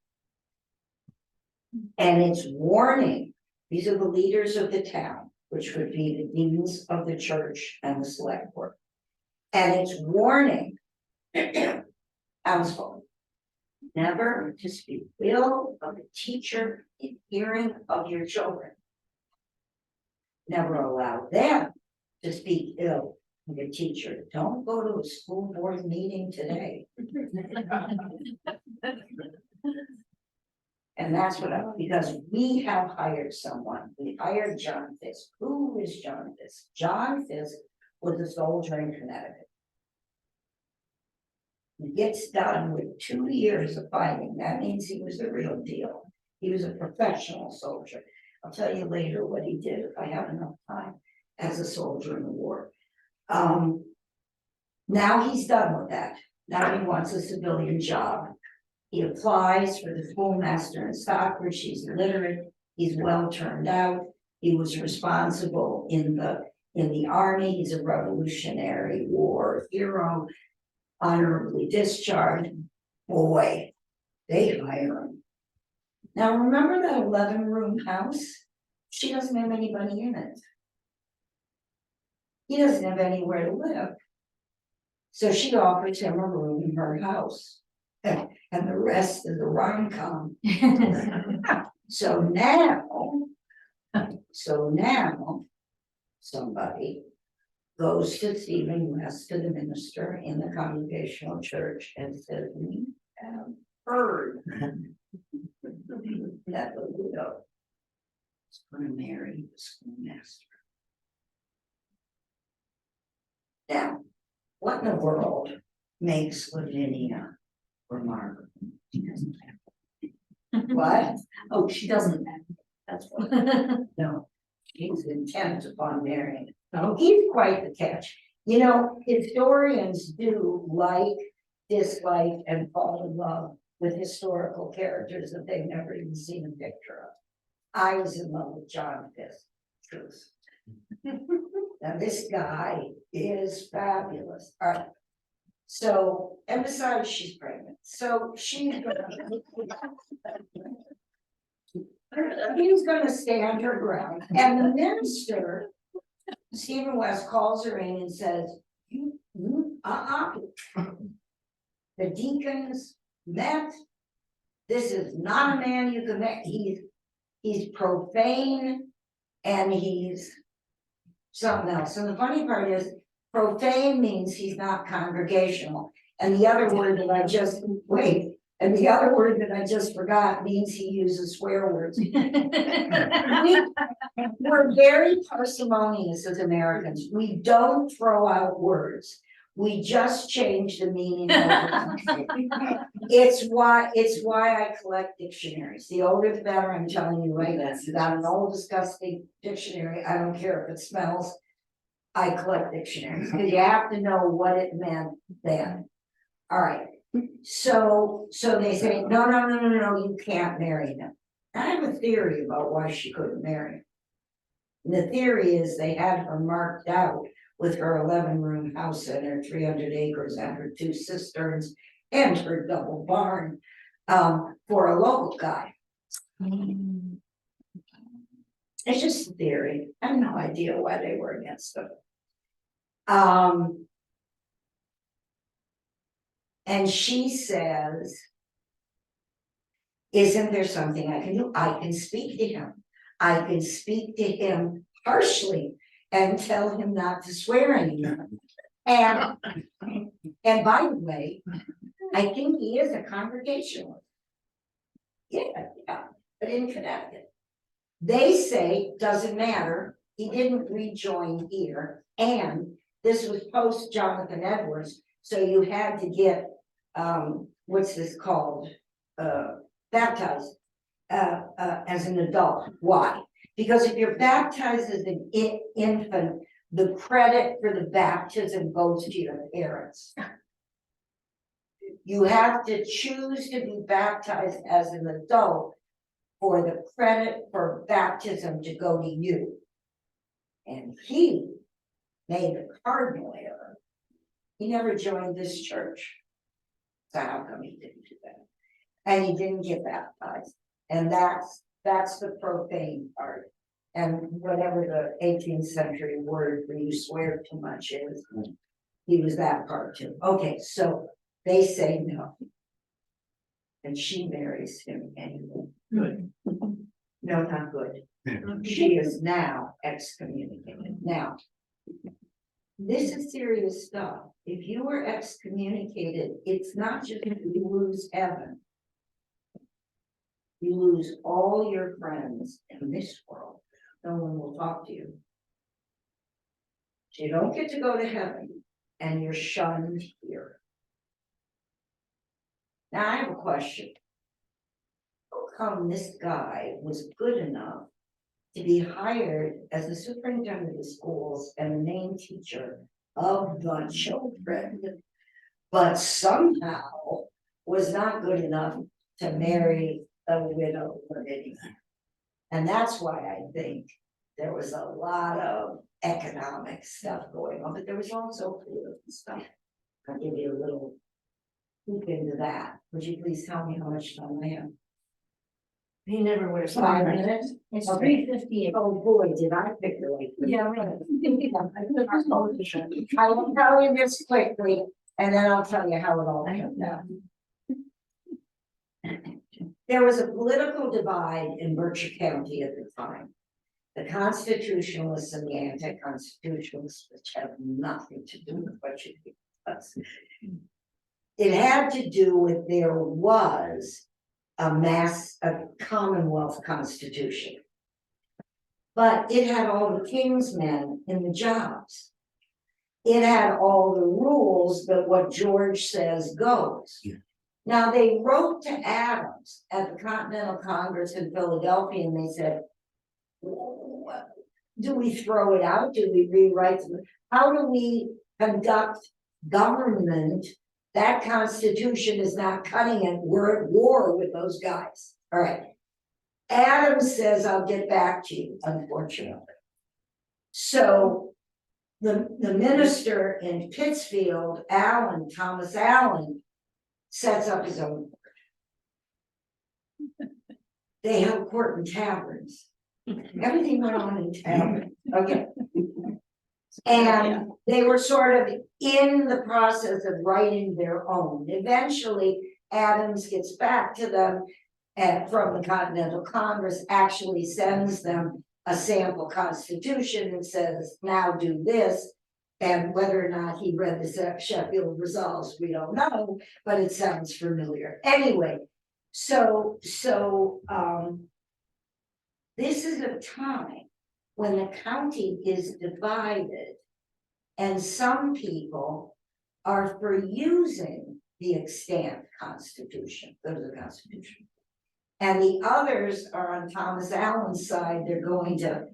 And it's warning, these are the leaders of the town, which would be the deans of the church and the select board. And it's warning townsfolk never to speak ill of a teacher in hearing of your children. Never allow them to speak ill of a teacher. Don't go to a school board meeting today. And that's what because we have hired someone, we hired John Fisk. Who is John Fisk? John Fisk was a soldier in Connecticut. He gets done with 2 years of fighting. That means he was the real deal. He was a professional soldier. I'll tell you later what he did if I have enough time as a soldier in the war. Now he's done with that. Now he wants a civilian job. He applies for the schoolmaster in Stockbridge. He's literate. He's well turned out. He was responsible in the army. He's a Revolutionary War hero, honorably discharged. Boy, they hire him. Now remember that 11-room house? She doesn't have anybody in it. He doesn't have anywhere to live. So she offers him a room in her house. And the rest of the rom-com. So now somebody goes to Stephen West, to the minister in the Congregational Church, and says, we have heard that the widow is going to marry the schoolmaster. Now, what in the world makes Lavinia remarkable? What? Oh, she doesn't. That's what. No, He's intent upon marrying. Oh, he's quite the catch. You know, historians do like, dislike, and fall in love with historical characters that they've never even seen a picture of. I was in love with John Fisk, truth. Now, this guy is fabulous. All right. So, and besides, she's pregnant. So she's gonna stand her ground. And the minister, Stephen West, calls her in and says, the deacons met. This is not a man you can met. He's profane and he's something else. And the funny part is, profane means he's not congregational. And the other word that I just forgot means he uses swear words. We're very parsimonious as Americans. We don't throw out words. We just change the meaning of it. It's why I collect dictionaries. The older the better, I'm telling you right now. If you got an old disgusting dictionary, I don't care if it smells. I collect dictionaries because you have to know what it meant then. All right. So they say, no, you can't marry them. I have a theory about why she couldn't marry him. And the theory is they had her marked out with her 11-room house and her 300 acres and her 2 cisterns and her double barn for a local guy. It's just a theory. I have no idea why they were against them. And she says, isn't there something I can do? I can speak to him. I can speak to him harshly and tell him not to swear anymore. And by the way, I think he is a congregationalist. Yeah, but in Connecticut. They say, doesn't matter, he didn't rejoin here, and this was post Jonathan Edwards, so you had to get, what's this called, baptized as an adult. Why? Because if you're baptized as an infant, the credit for the baptism goes to your parents. You have to choose to be baptized as an adult for the credit for baptism to go to you. And he made a cardinal error. He never joined this church. So how come he didn't do that? And he didn't get baptized. And that's the profane part. And whatever the 18th century word for you swear too much is, he was that part too. Okay, so they say no. And she marries him anyway. Good. No, not good. She is now excommunicated. Now, this is serious stuff. If you were excommunicated, it's not just you lose heaven. You lose all your friends in this world. No one will talk to you. So you don't get to go to heaven, and you're shunned here. Now I have a question. How come this guy was good enough to be hired as the superintendent of schools and the main teacher of the children, but somehow was not good enough to marry a widow or anything? And that's why I think there was a lot of economic stuff going on, but there was also political stuff. I'll give you a little look into that. Would you please tell me how much time I have? He never wears 5 minutes? It's Okay. 3:58. Oh boy, did I pick the right. Yeah, right. I will tell you this quickly, and then I'll tell you how it all came out. There was a political divide in Berkshire County at the time. The constitutionalists and the anti-constitutionalists, which have nothing to do with what you discuss. It had to do with there was a Commonwealth Constitution. But it had all the king's men in the jobs. It had all the rules that what George says goes. Yeah. Now they wrote to Adams at the Continental Congress in Philadelphia and they said, do we throw it out? Do we rewrite them? How do we conduct government? That constitution is not cutting it. We're at war with those guys. All right. Adams says, I'll get back to you, unfortunately. So the minister in Pittsfield, Thomas Allen, sets up his own court. They held court in taverns. Everything went on in taverns. Okay. And they were sort of in the process of writing their own. Eventually, Adams gets back to them and from the Continental Congress actually sends them a sample constitution and says, now do this. And whether or not he read the Sheffield Resolves, we don't know, but it sounds familiar. Anyway, so this is a time when the county is divided and some people are for using the extant constitution, go to the constitution. And the others are on Thomas Allen's side, they're going to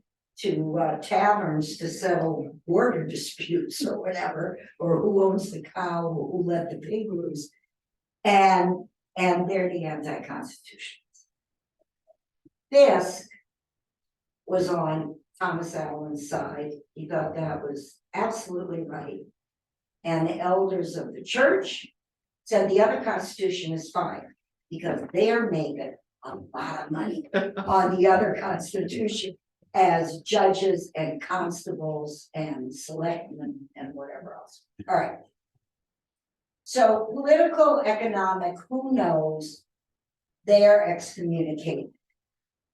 taverns to settle border disputes or whatever, or who owns the cow, or who let the pig loose. And they're the anti-constitutionalists. This was on Thomas Allen's side. He thought that was absolutely right. And the elders of the church said the other constitution is fine because they're making a lot of money on the other constitution as judges and constables and selectmen and whatever else. All right. So political, economic, who knows, they're excommunicated.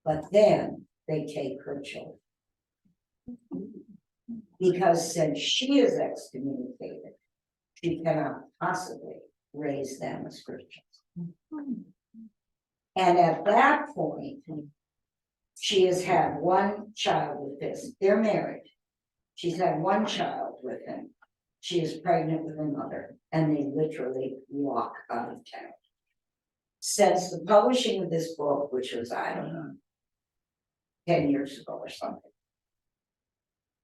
But then they take her children. Because since she is excommunicated, she cannot possibly raise them as Christians. And at that point, she has had one child with this. They're married. She's had one child with him. She is pregnant with her mother, and they literally walk out of town. Since the publishing of this book, which was, I don't know, 10 years ago or something,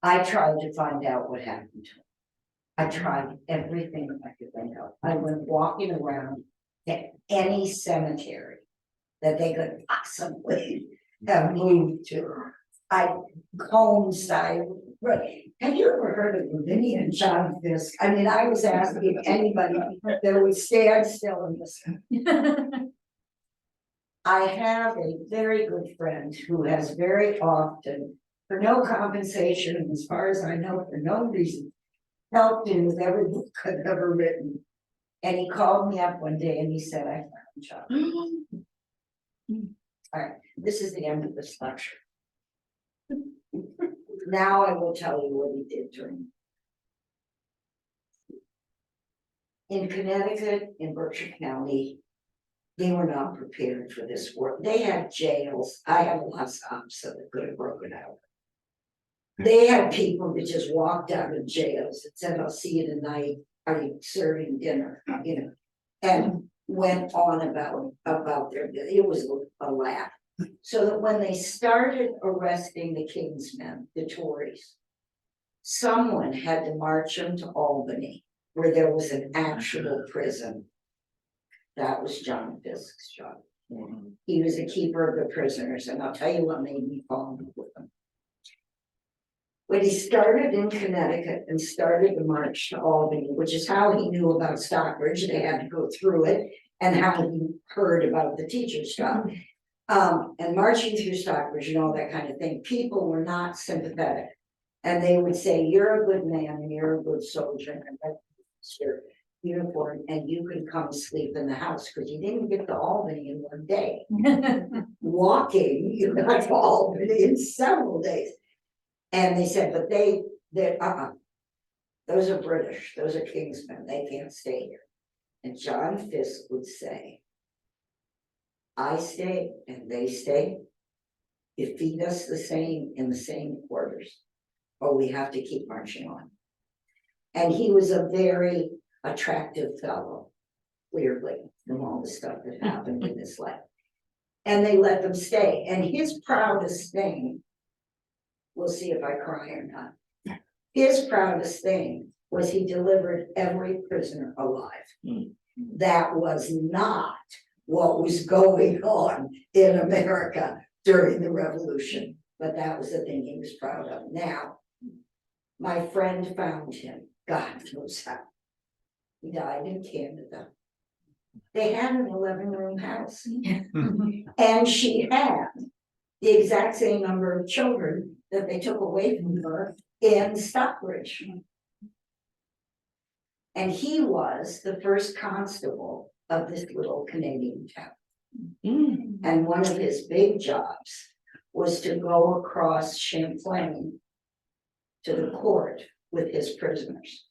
I tried to find out what happened to her. I tried everything I could think of. I went walking around to any cemetery that they could possibly have moved to. I combed, have you ever heard of Lavinia and John Fisk? I mean, I was asking anybody that would stand still and listen. I have a very good friend who has very often, for no compensation, as far as I know, for no reason, helped me with every book I've ever written. And he called me up one day and he said, I found John. All right, this is the end of this lecture. Now I will tell you what he did during. In Connecticut, in Berkshire County, they were not prepared for this work. They had jails. I had lots of so that could have broken out. They had people that just walked out of jails and said, I'll see you tonight. Are you serving dinner? You know, and went on about their, it was a laugh. So that when they started arresting the Kingsmen, the Tories, someone had to march them to Albany, where there was an actual prison. That was John Fisk's job. He was a keeper of the prisoners, and I'll tell you what made me fall in love with him. When he started in Connecticut and started the march to Albany, which is how he knew about Stockbridge, they had to go through it, and how he heard about the teacher's job. And marching through Stockbridge and all that kind of thing, people were not sympathetic. And they would say, you're a good man and you're a good soldier and your uniform, and you can come sleep in the house, because you didn't get to Albany in one day. Walking, you got to Albany in several days. And they said, but those are British, those are Kingsmen, they can't stay here. And John Fisk would say, I stay and they stay. You feed us the same in the same quarters, or we have to keep marching on. And he was a very attractive fellow, weirdly, from all the stuff that happened in his life. And they let them stay. And his proudest thing We'll see if I cry or not. His proudest thing was he delivered every prisoner alive. That was not what was going on in America during the Revolution, but that was the thing he was proud of. Now, my friend found him, God knows how. He died in Canada. They had an 11-room house. And she had the exact same number of children that they took away from her in Stockbridge. And he was the first constable of this little Canadian town. And one of his big jobs was to go across Champlain to the court with his prisoners.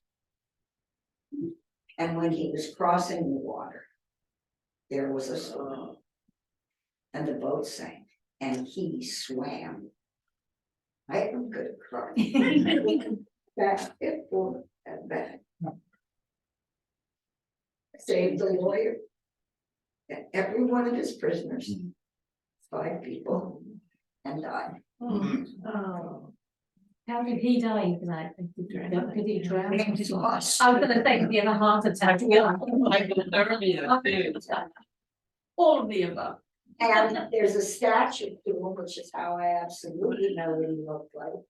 And when he was crossing the water, there was a storm. And the boat sank, and he swam. I am good at crying. Back and forth and back. Saved the lawyer. And every one of his prisoners, 5 people, and died. Oh. How did he die exactly? Did he drown? James lost. I was gonna say, did he have a heart attack? Like earlier, too. All of the above. And there's a statue to him, which is how I absolutely know what he looked like.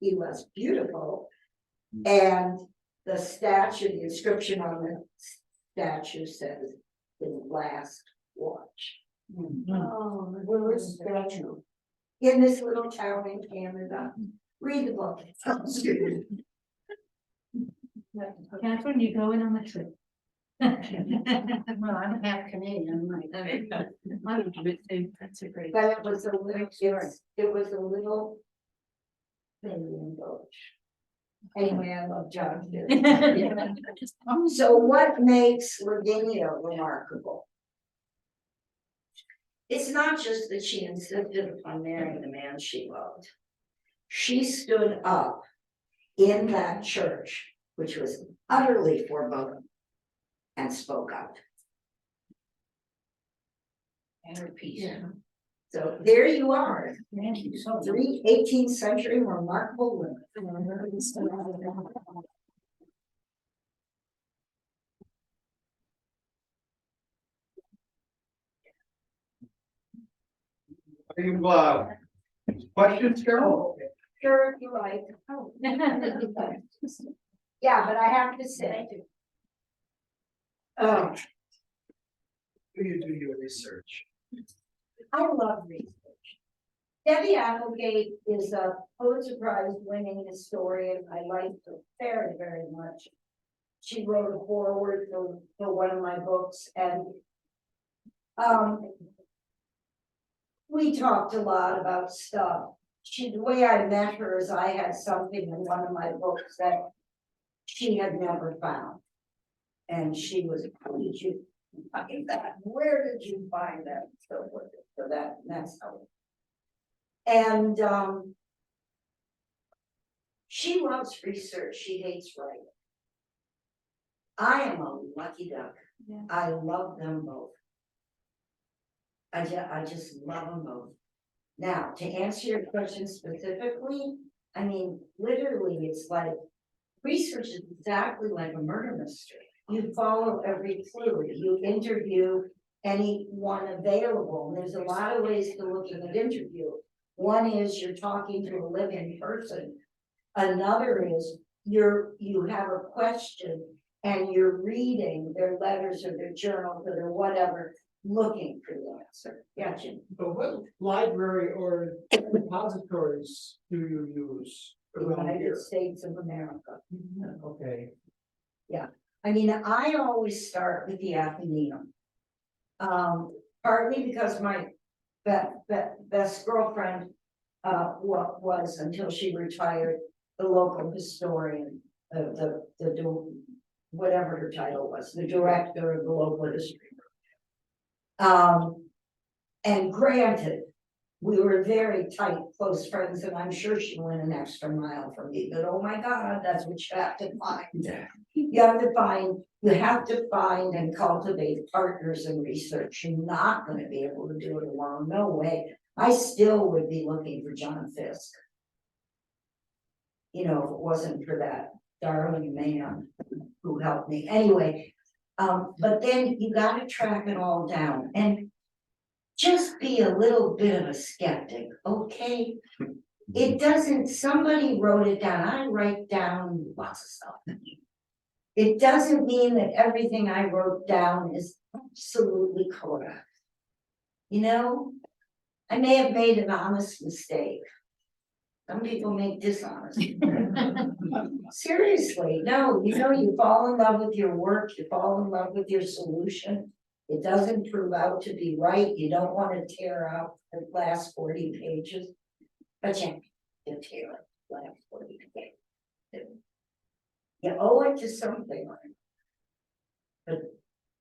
He was beautiful. And the statue, the inscription on the statue says, his last watch. Oh, Where is the statue? In this little town in Canada. Read the book. Catherine, you going on the trip? Well, I'm half Canadian, right? I would do it too, that's a great. But it was a little, it was a little thing in Village. Anyway, I love John too. So what makes Virginia remarkable? It's not just that she insisted upon marrying the man she loved. She stood up in that church, which was utterly foreboding, and spoke up. And her piece. Yeah. So there you are, Thank you so much. 3 18th century remarkable women. Are you, questions, Carol? Sure, if you like. Oh. Yeah, but I have to say. Oh, Do you do your research? I love research. Debbie Applegate is a Pulitzer Prize winning historian. I like her very, very much. She wrote a foreword for one of my books, and we talked a lot about stuff. The way I met her is I had something in one of my books that she had never found. And she was, how did you find that? Where did you find that? So forth. So that's how. And she loves research. She hates writing. I am a lucky duck. Yeah. I love them both. I just love them both. Now, to answer your question specifically, I mean, literally, it's like research is exactly like a murder mystery. You follow every clue. You interview anyone available. And there's a lot of ways to look at an interview. One is you're talking to a living person. Another is you have a question and you're reading their letters or their journals or their whatever, looking for the answer. Yeah, Jim. But what library or repositories do you use The around United here? States of America. Okay, I mean, I always start with the Athenaeum. Partly because my best girlfriend was, until she retired, the local historian, whatever her title was, the director of the local history. And granted, we were very tight, close friends, and I'm sure she went an extra mile for me, but oh my God, that's what you have to find. Yeah. You have to find and cultivate partners in research. You're not gonna be able to do it alone, no way. I still would be looking for John Fisk. you know, if it wasn't for that darling man who helped me, anyway. But then you gotta track it all down and just be a little bit of a skeptic, okay? It doesn't, somebody wrote it down, I write down lots of stuff. It doesn't mean that everything I wrote down is absolutely correct. You know, I may have made an honest mistake. Some people make dishonest. Seriously, no, you know, you fall in love with your work, you fall in love with your solution. It doesn't prove out to be right, you don't want to tear out the last 40 pages. But you tear it, last 40 pages. You owe it to something. But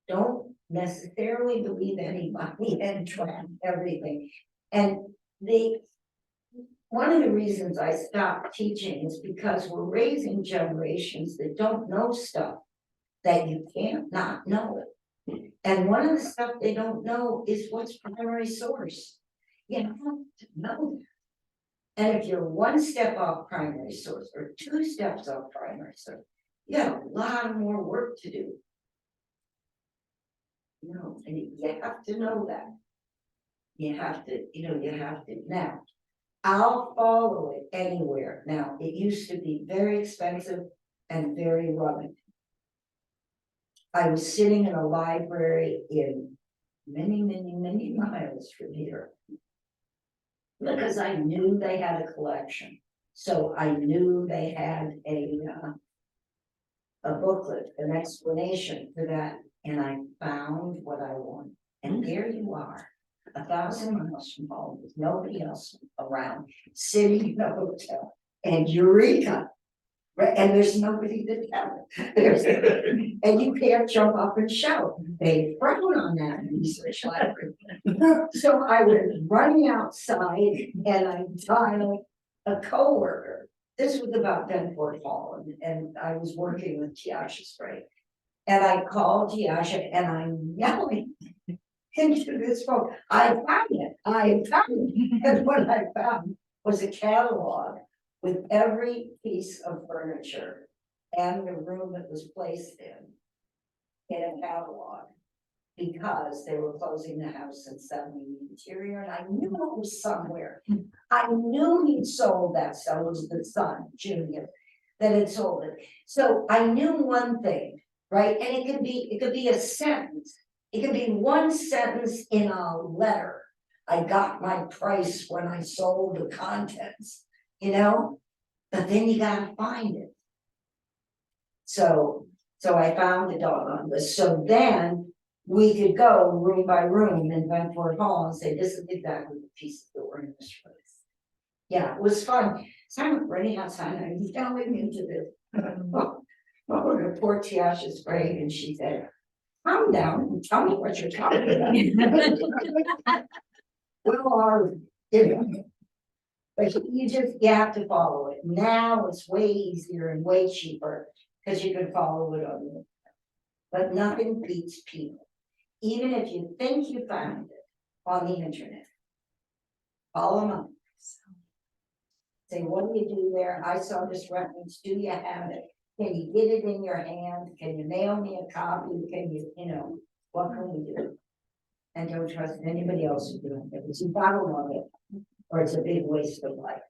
don't necessarily believe anybody and track everything. And one of the reasons I stopped teaching is because we're raising generations that don't know stuff that you can't not know. And one of the stuff they don't know is what's primary source. You have to know that. And if you're one step off primary source or 2 steps off primary source, you got a lot more work to do. You know, and you have to know that. You have to, you know, you have to. Now, I'll follow it anywhere. Now, it used to be very expensive and very rugged. I was sitting in a library in many miles from here. Because I knew they had a collection. So I knew they had a booklet, an explanation for that. And I found what I wanted. And there you are, 1,000 miles from home, with nobody else around, sitting in a hotel, and eureka! Right, and there's nobody to tell it. And you can't jump up and shout. They frown on that in research library. So I was running outside and I dialed a coworker. This was about Benford Hall, and I was working with Tiasha Sprague. And I called Tiasha and I'm yelling into this phone, I found it. And what I found was a catalog with every piece of furniture and the room it was placed in a catalog, because they were closing the house and selling the interior, and I knew it was somewhere. I knew he'd sold that stuff. It was the son, Junior, that had sold it. So I knew one thing, right? And it could be a sentence. It could be one sentence in a letter. I got my price when I sold the contents, you know, but then you gotta find it. So I found the doggone list. So then we could go room by room in Benford Hall and say, this is exactly the pieces that were in this place. Yeah, it was fun. So I'm running outside and I'm yelling into this. The poor Tiasha Sprague, and she said, calm down and tell me what you're talking about. Well, but you have to follow it. Now it's way easier and way cheaper because you can follow it on the internet. But nothing beats people. Even if you think you found it on the internet, follow them up. Say, what do you do there? I saw this reference. Do you have it? Can you get it in your hand? Can you mail me a copy? Can you, what can we do? And don't trust anybody else who's doing it. It's a bottle of it, or it's a big waste of life.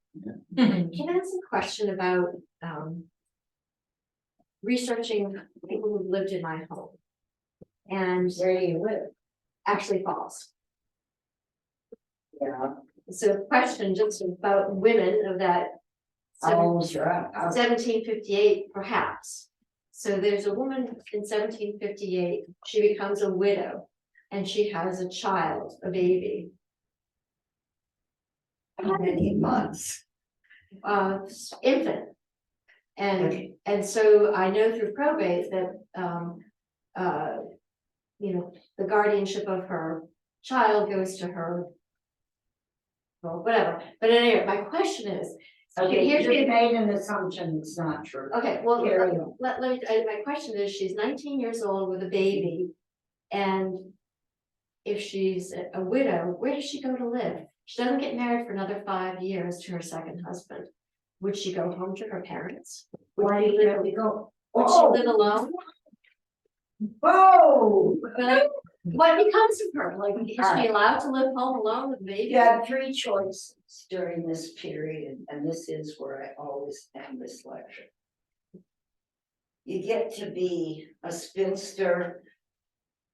Can I ask a question about researching people who've lived in my home? And Where do you live? actually false. Yeah. So a question just about women of that Oh, sure. 1758, perhaps. So there's a woman in 1758, she becomes a widow and she has a child, a baby. How many months? Infant. And Okay. and so I know through probate that the guardianship of her child goes to her, well, whatever. But anyway, my question is, Okay, here's you the made an assumption, it's not true. okay, well, Carry on. let me, my question is, she's 19 years old with a baby, and if she's a widow, where does she go to live? She doesn't get married for another 5 years to her second husband. would she go home to her parents? Why do you have to go? Would she Oh, live alone? whoa, What becomes of her? Like, is she allowed to live home alone with a baby? you had three choices during this period, and this is where I always end this lecture. You get to be a spinster,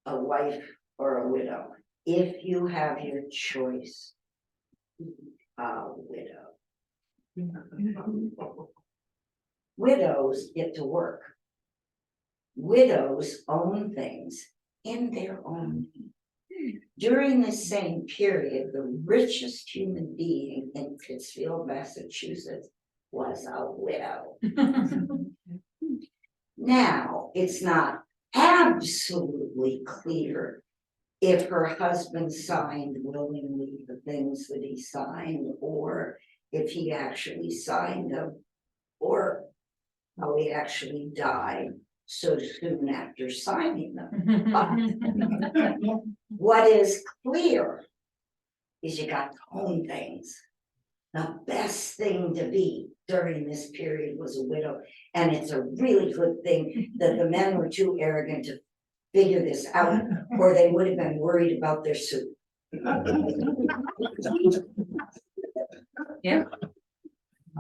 a wife, or a widow. If you have your choice, a widow. Widows get to work. Widows own things in their own name. During this same period, the richest human being in Pittsfield, Massachusetts, was a widow. Now, it's not absolutely clear if her husband signed willingly the things that he signed, or if he actually signed them, or how he actually died so soon after signing them. But what is clear is you got to own things. The best thing to be during this period was a widow, and it's a really good thing that the men were too arrogant to figure this out, or they would have been worried about their suit. Yeah.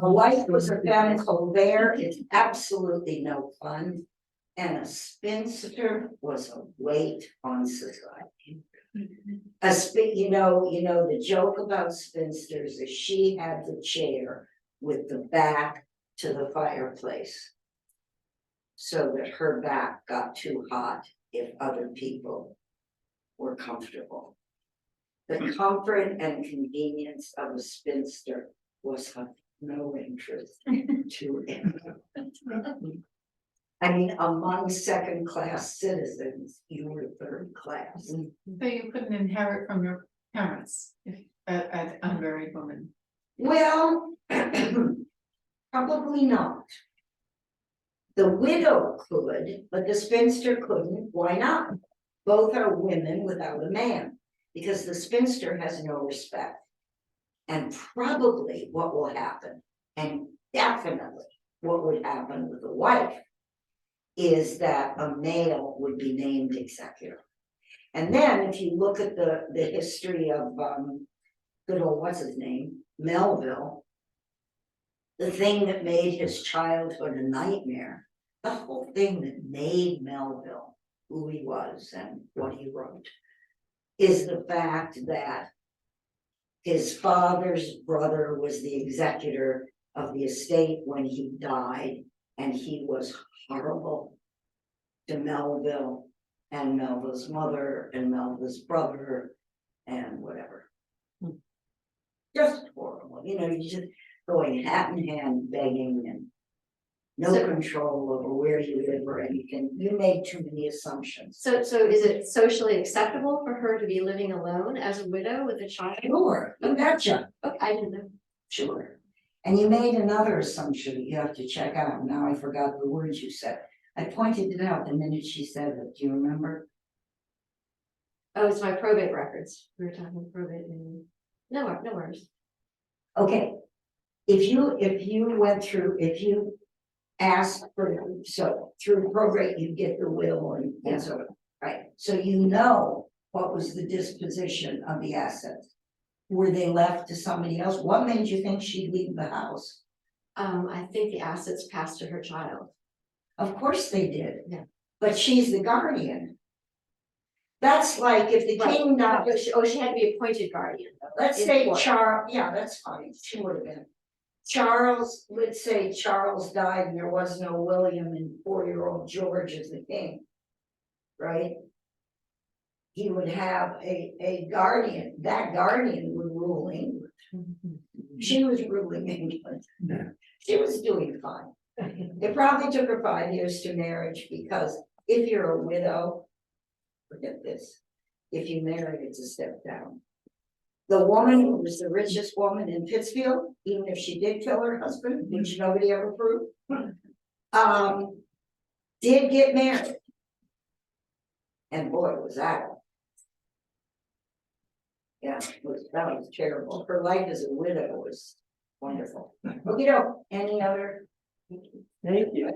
A wife was a femme colvert, it's absolutely no fun, and a spinster was a weight on society. You know, the joke about spinsters is she had the chair with the back to the fireplace, so that her back got too hot if other people were comfortable. The comfort and convenience of a spinster was of no interest to anyone. I mean, among second-class citizens, you were third class. So you couldn't inherit from your parents if as unmarried woman? Well, probably not. The widow could, but the spinster couldn't. Why not? Both are women without a man, because the spinster has no respect. And probably what will happen, and definitely what would happen with a wife, is that a male would be named executor. And then if you look at the history of good old, what's his name, Melville, the thing that made his childhood a nightmare, the whole thing that made Melville who he was and what he wrote, is the fact that his father's brother was the executor of the estate when he died, and he was horrible to Melville and Melville's mother and Melville's brother and whatever. Just horrible, you know, you just going hat in hand begging and no So- control over where you live or anything. You made too many assumptions. So is it socially acceptable for her to be living alone as a widow with a child? Sure, you betcha. Okay, I didn't know. Sure. And you made another assumption that you have to check out. Now I forgot the words you said. I pointed it out the minute she said it. Do you remember? Oh, it's my probate records. We were talking probate and no worries. Okay. If you went through, if you asked for, so through probate, you get the will and so, right? So you know what was the disposition of the assets. Were they left to somebody else? What made you think she'd leave the house? I think the assets passed to her child. Of course they did. Yeah. But she's the guardian. That's like if the king died, She had to be appointed guardian. let's in say court. Charles, yeah, that's fine, she would have been. Charles, let's say Charles died and there was no William and 4-year-old George is the king. Right? He would have a guardian, that guardian would rule England. She was ruling England. She was doing fine. It probably took her 5 years to marriage, because if you're a widow, forget this, if you marry, it's a step down. The woman who was the richest woman in Pittsfield, even if she did kill her husband, which nobody ever proved, did get married. And boy, was that. Yeah, that was terrible. Her life as a widow was Wonderful. Okay, any other? Thank you.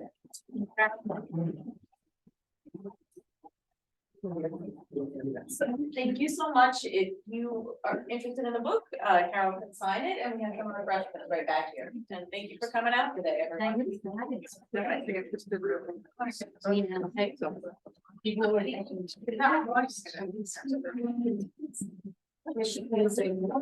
Thank you so much. If you are interested in the book, Carol can sign it and we have some refreshments right back here. And thank you for coming out today, everyone. Thank you for having us. People were thinking-